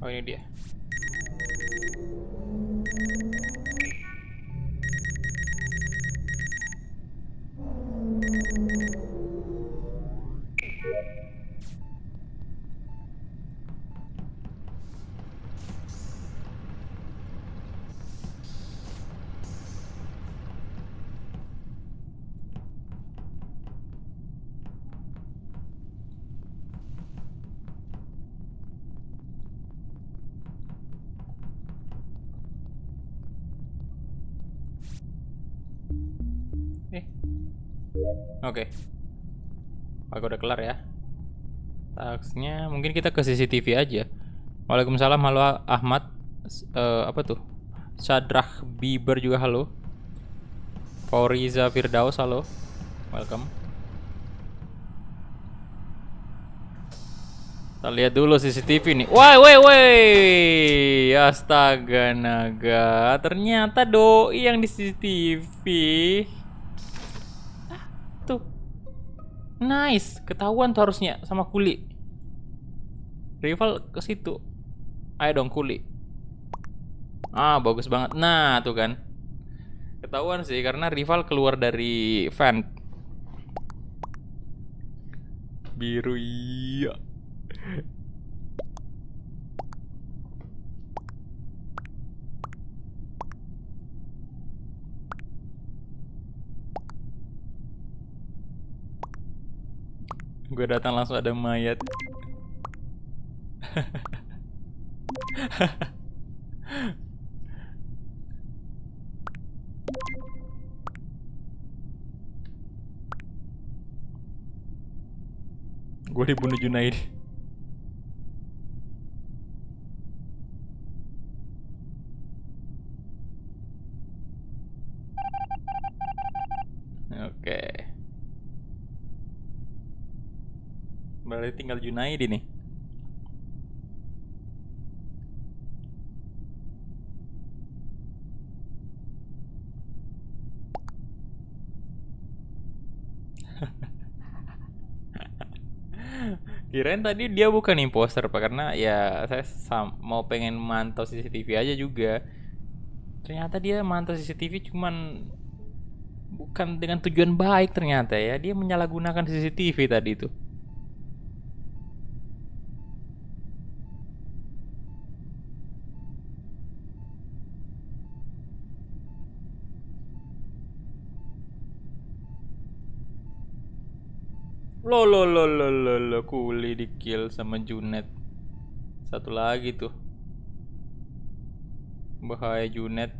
Oh, ini dia. Oke. Aku udah kelar ya. Tasknya mungkin kita ke CCTV aja. Waalaikumsalam, halo Ahmad. Apa tuh? Sadrah Bieber juga halo. Fauriza Firdaus halo. Welcome. Kita lihat dulu CCTV nih. Woi. Astaga naga. Ternyata doi yang di CCTV. Tuh. Nice. Ketahuan tuh harusnya sama Kuli. Rival ke situ. Ayo dong Kuli. Ah, bagus banget. Nah, tuh kan. Ketahuan sih karena rival keluar dari vent. Biru iya. Gue datang langsung ada mayat. Gue dibunuh Junaid. Oke. Berarti tinggal Junaid ini. Kirain tadi dia bukan imposter Pak, karena ya saya mau pengen mantau CCTV aja juga. Ternyata dia mantau CCTV cuman bukan dengan tujuan baik ternyata ya. Dia menyalahgunakan CCTV tadi itu. Lo, Kuli di kill sama Junet. Satu lagi tuh. Bahaya Junet.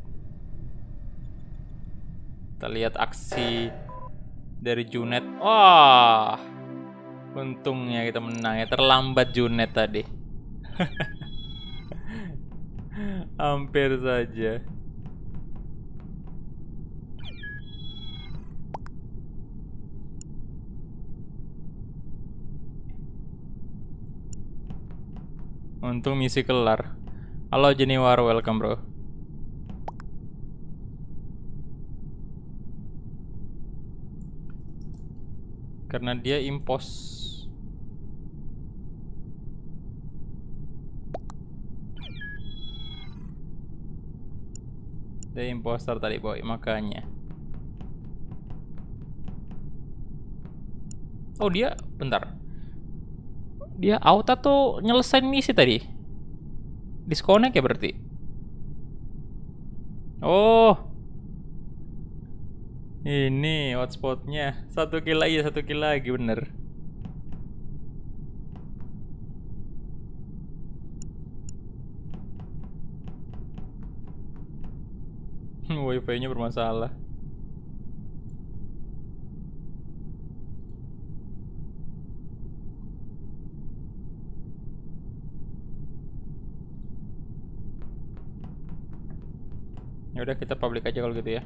Kita lihat aksi dari Junet. Wah, untungnya kita menang ya. Terlambat Junet tadi. Hampir saja. Untung misi kelar. Halo Jeniwar, welcome bro. Karena dia impos. Dia imposter tadi boy, makanya. Oh dia, bentar. Dia out atau nyelesain misi tadi? Disconnect ya berarti? Oh, ini hotspotnya. Satu kill lagi bener. Wifi-nya bermasalah. Ya udah kita public aja kalau gitu ya.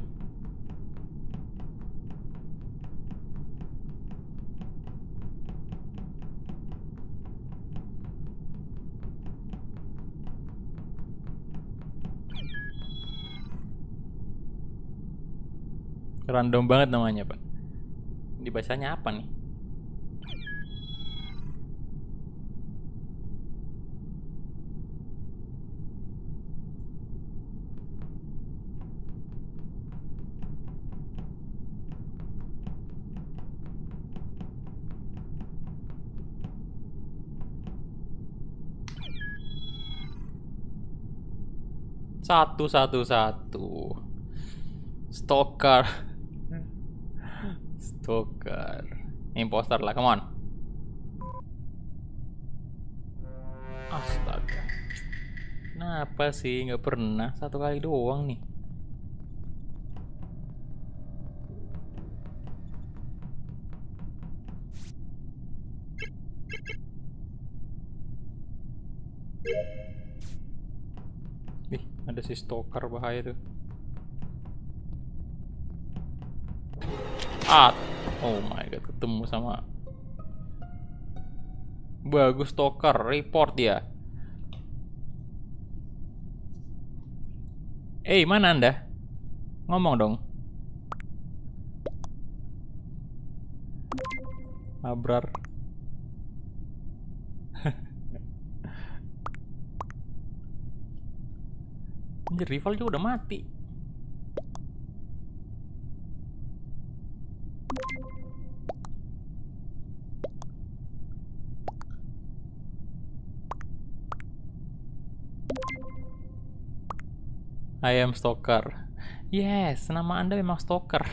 Random banget namanya, Pak. Dibacanya apa nih? Satu. Stalker. Stalker. Imposter lah, come on. Astaga. Kenapa sih nggak pernah? Satu kali doang nih. Ada si stalker bahaya tuh. Oh my god, ketemu sama bagus stalker, report dia. Mana Anda? Ngomong dong. Abrar. Anjir, rival juga udah mati. I am stalker. Yes, nama Anda memang stalker.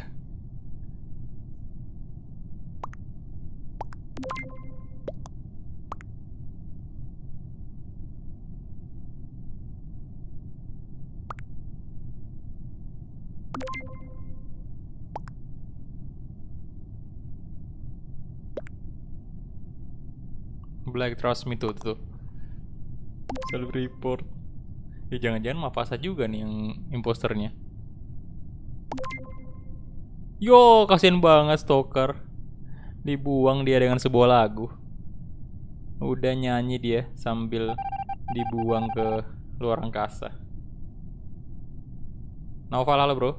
Black trust me tuh. Self report. Ya jangan-jangan Mafasa juga nih yang imposternya. Yo, kasihan banget stalker. Dibuang dia dengan sebuah lagu. Udah nyanyi dia sambil dibuang ke luar angkasa. Naufal, halo bro.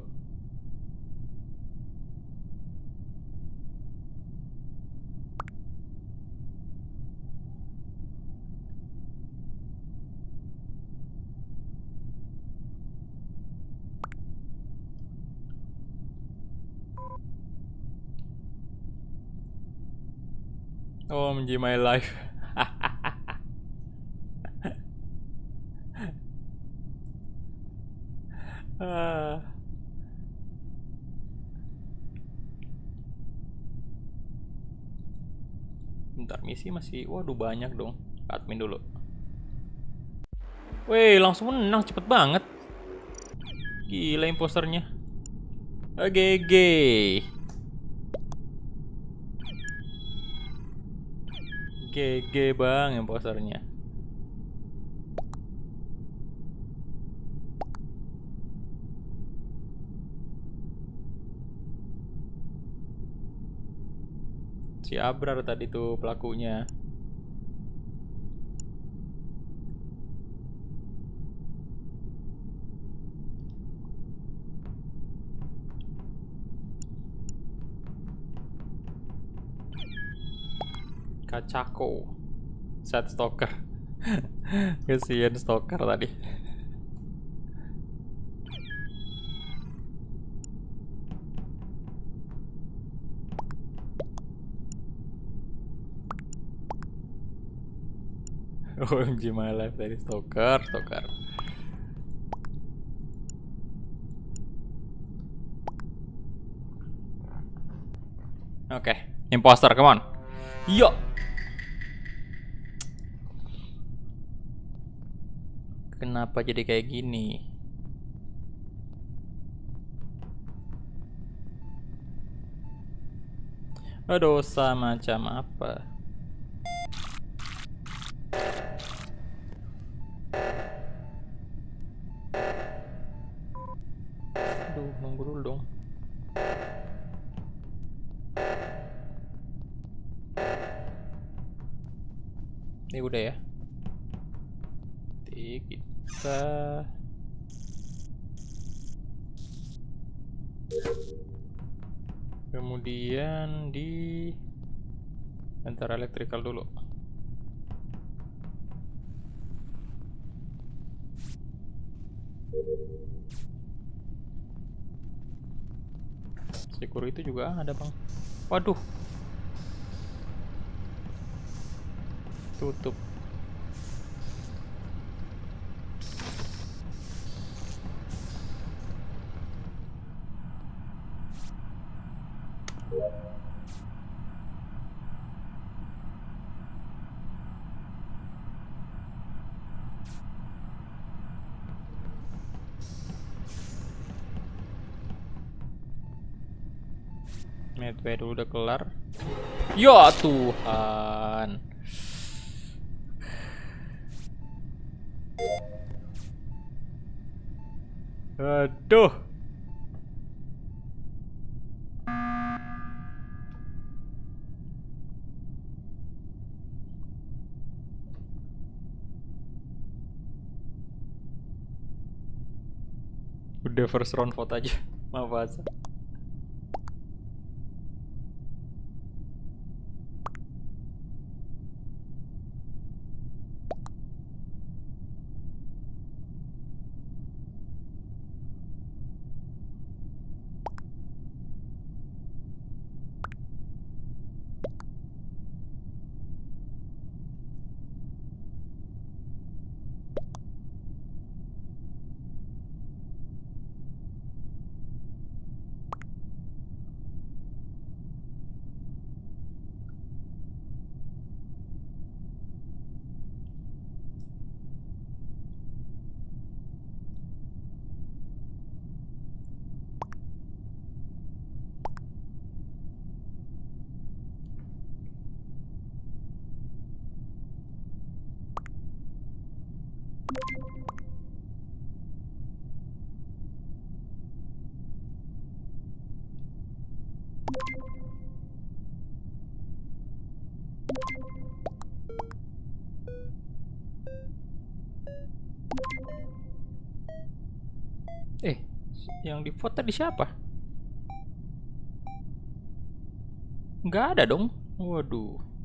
OMG my life. Bentar, misi masih, waduh banyak dong. Admin dulu. Weh, langsung menang cepet banget. Gila imposternya. GG. GG bang imposternya. Si Abrar tadi tuh pelakunya. Kacako. Set stalker. Kesian stalker tadi. OMG my life dari stalker. Oke, imposter, come on. Yo. Kenapa jadi kayak gini? Dosa macam apa? Aduh, nunggu dulu dong. Ini udah ya. Kita kemudian di antara electrical dulu. Security juga ada bang. Waduh, tutup. Medway dulu udah kelar. Ya Tuhan. Aduh. Udah first round vote aja. Maaf Asa. Yang di vote tadi siapa? Nggak ada dong. Waduh.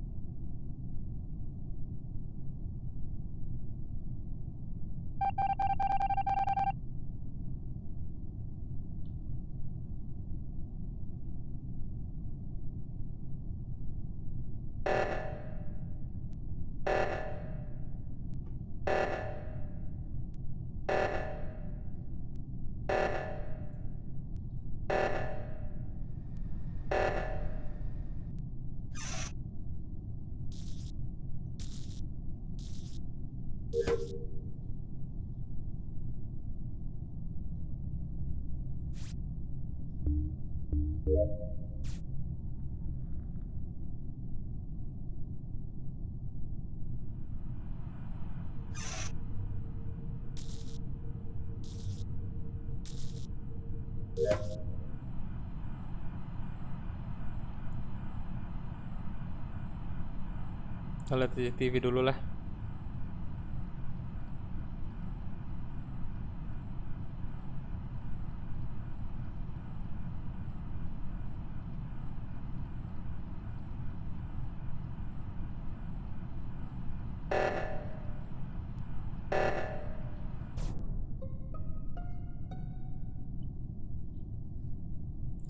Kita lihat CCTV dulu lah.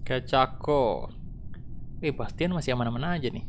Kecako. Bastian masih aman-aman aja nih.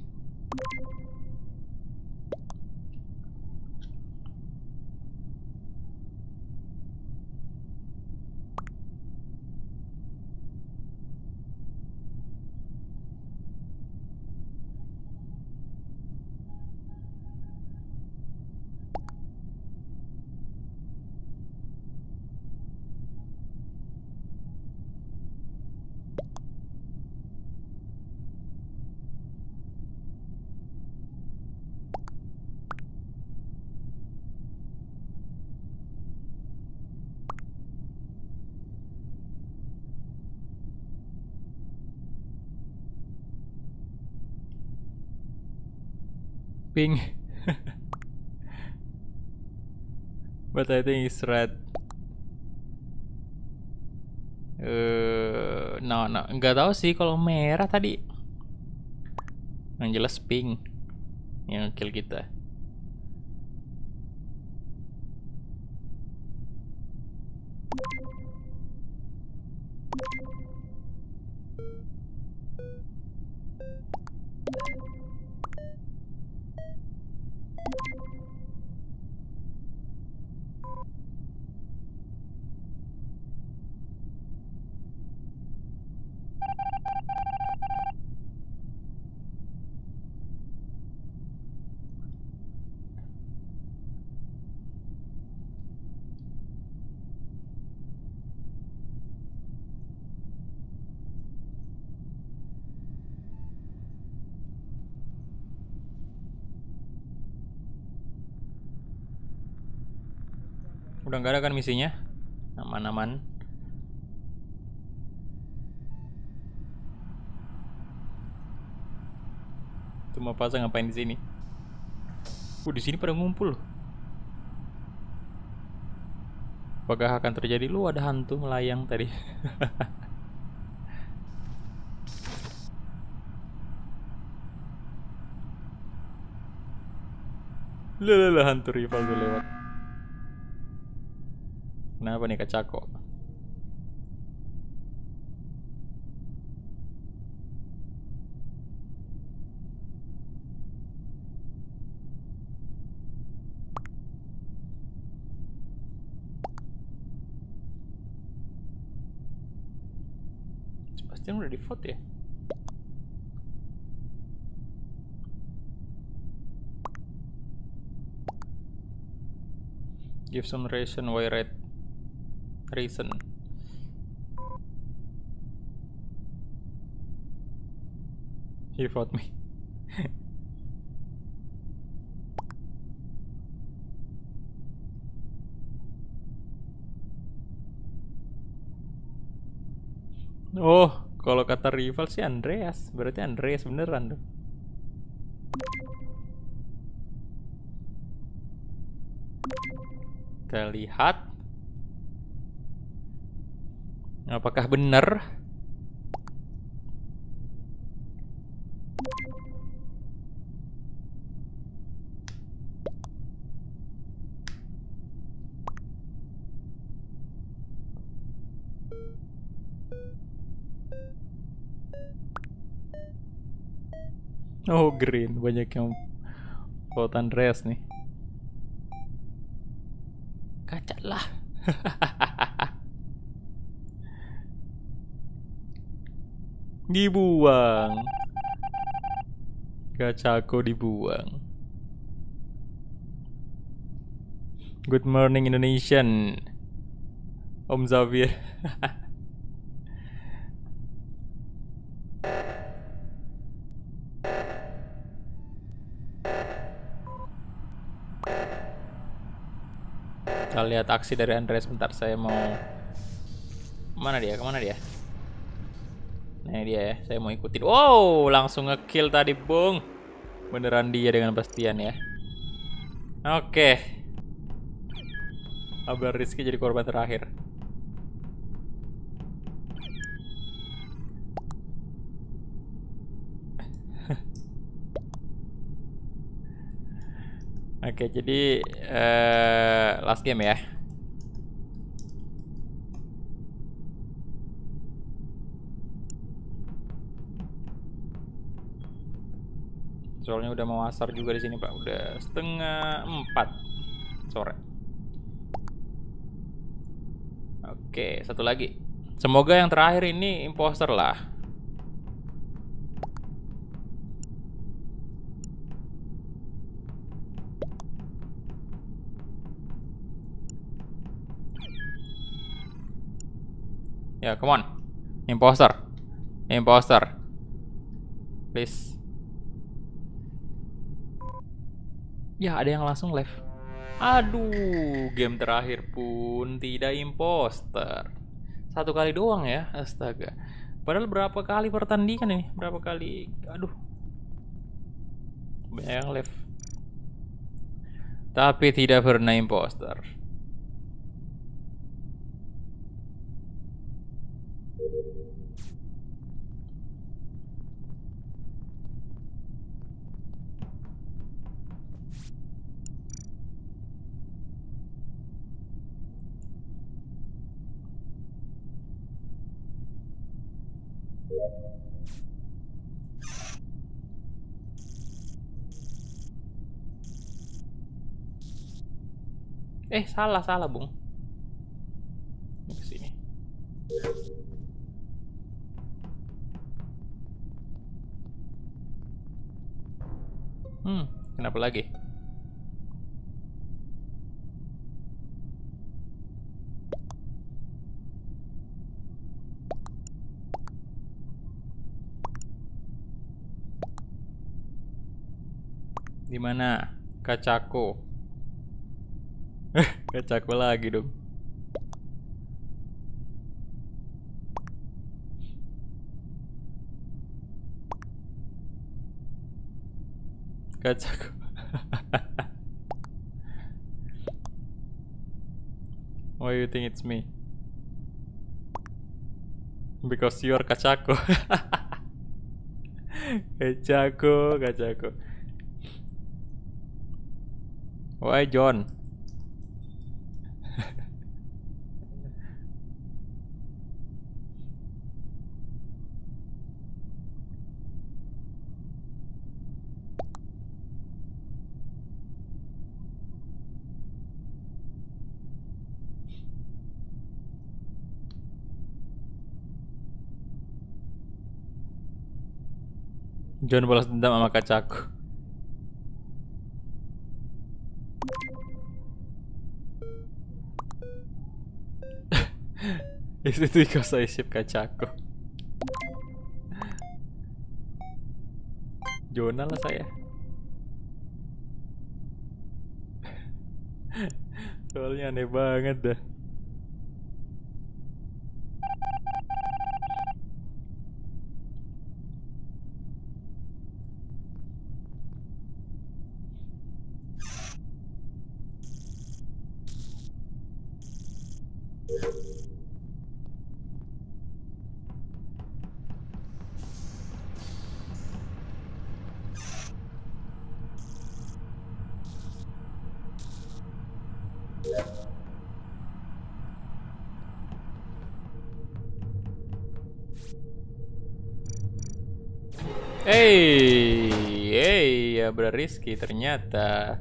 Pink. But I think it's red. No, nggak tahu sih kalau merah tadi. Yang jelas pink yang kill kita. Udah nggak ada kan misinya? Aman-aman. Itu mau pasang ngapain di sini? Di sini pada ngumpul. Apakah akan terjadi? Lu ada hantu melayang tadi. Lah hantu rival tuh lewat. Kenapa nih Kak Cako? Sebastian udah di vote ya? Give some reason why red reason. He vote me. Oh, kalau kata rival sih Andreas, berarti Andreas beneran dong. Kita lihat apakah benar. Oh, green, banyak yang vote Andreas nih. Kaca lah. Dibuang. Gacaku dibuang. Good morning Indonesian. Om Xavier. Kita lihat aksi dari Andreas. Bentar, saya mau... Mana dia? Kemana dia? Nah dia ya, saya mau ikutin. Wow, langsung ngekill tadi, Bung. Beneran dia dengan Bastian ya. Oke. Abel Rizky jadi korban terakhir. Oke, jadi last game ya. Soalnya udah mau asar juga di sini, Pak. Udah 3:30 sore. Oke, satu lagi. Semoga yang terakhir ini imposter lah. Ya, come on. Imposter. Imposter. Please. Ya, ada yang langsung live. Aduh, game terakhir pun tidak imposter. Satu kali doang ya, astaga. Padahal berapa kali pertandingan ini? Berapa kali? Aduh. Banyak yang live. Tapi tidak pernah imposter. Salah Bung. Ini kesini. Kenapa lagi? Di mana? Kacaku. Kacaku lagi dong. kacaku. Why you think it's me? Because you're kacaku. Kacaku. Why John? John balas dendam sama kacaku. Itu because I ship kacaku. Jonah lah saya. Soalnya aneh banget dah. Ya benar Rizky ternyata.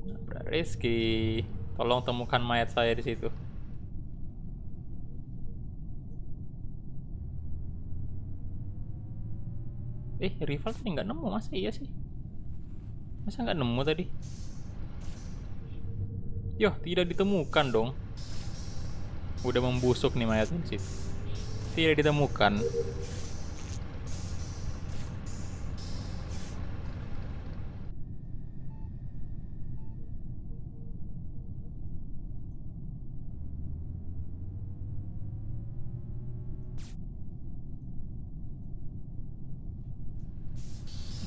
Benar Rizky, tolong temukan mayat saya di situ. Rival tadi nggak nemu, masa iya sih? Masa nggak nemu tadi? Yoh, tidak ditemukan dong. Udah membusuk nih mayatnya di situ. Tidak ditemukan.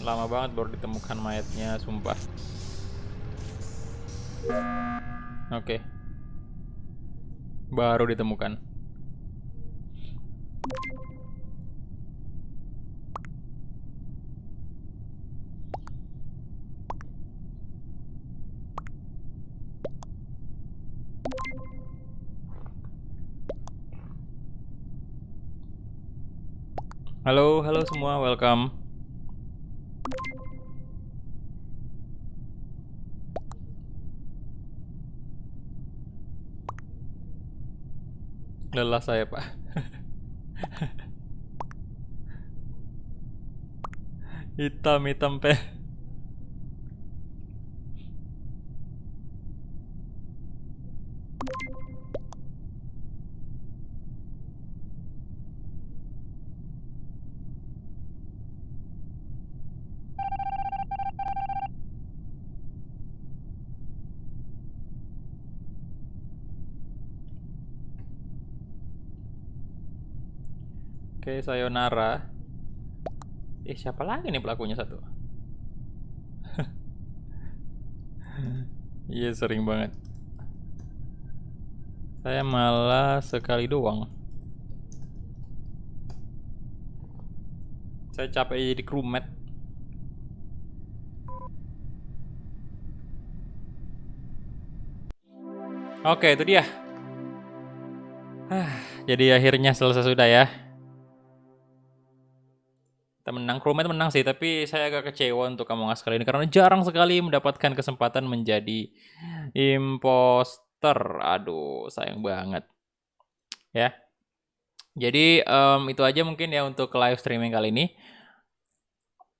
Lama banget baru ditemukan mayatnya, sumpah. Oke. Baru ditemukan. Halo semua, welcome. Lelah saya, Pak. Hitam Pe. Oke, sayonara. Siapa lagi nih pelakunya satu? Iya, sering banget. Saya malah sekali doang. Saya capek jadi crewmate. Oke, itu dia. Jadi akhirnya selesai sudah ya. Kita menang, crewmate menang sih, tapi saya agak kecewa untuk Among Us kali ini karena jarang sekali mendapatkan kesempatan menjadi imposter. Aduh, sayang banget. Ya. Jadi itu aja mungkin ya untuk live streaming kali ini.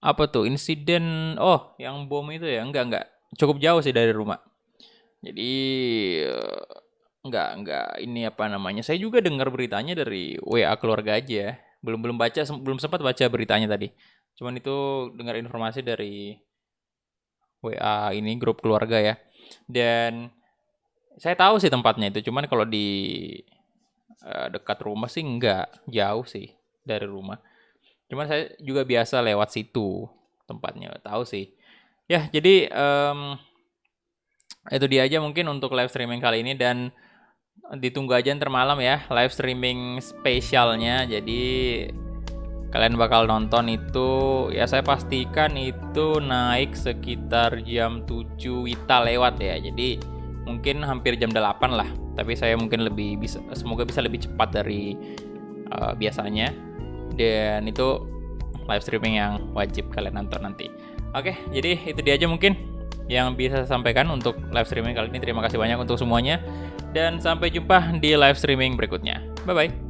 Apa tuh? Insiden yang bom itu ya? Enggak. Cukup jauh sih dari rumah. Jadi enggak ini apa namanya? Saya juga dengar beritanya dari WA keluarga aja. Belum sempat baca beritanya tadi. Cuman itu dengar informasi dari WA ini grup keluarga ya. Dan saya tahu sih tempatnya itu, cuman kalau di dekat rumah sih enggak, jauh sih dari rumah. Cuman saya juga biasa lewat situ tempatnya, tahu sih. Ya, jadi itu dia aja mungkin untuk live streaming kali ini, dan ditunggu aja ntar malam ya live streaming spesialnya. Jadi kalian bakal nonton itu, ya saya pastikan itu naik sekitar jam 7 Wita lewat ya. Jadi mungkin hampir jam 8 lah. Tapi saya mungkin lebih bisa, semoga bisa lebih cepat dari biasanya. Dan itu live streaming yang wajib kalian nonton nanti. Oke, jadi itu dia aja mungkin yang bisa saya sampaikan untuk live streaming kali ini. Terima kasih banyak untuk semuanya, dan sampai jumpa di live streaming berikutnya. Bye-bye.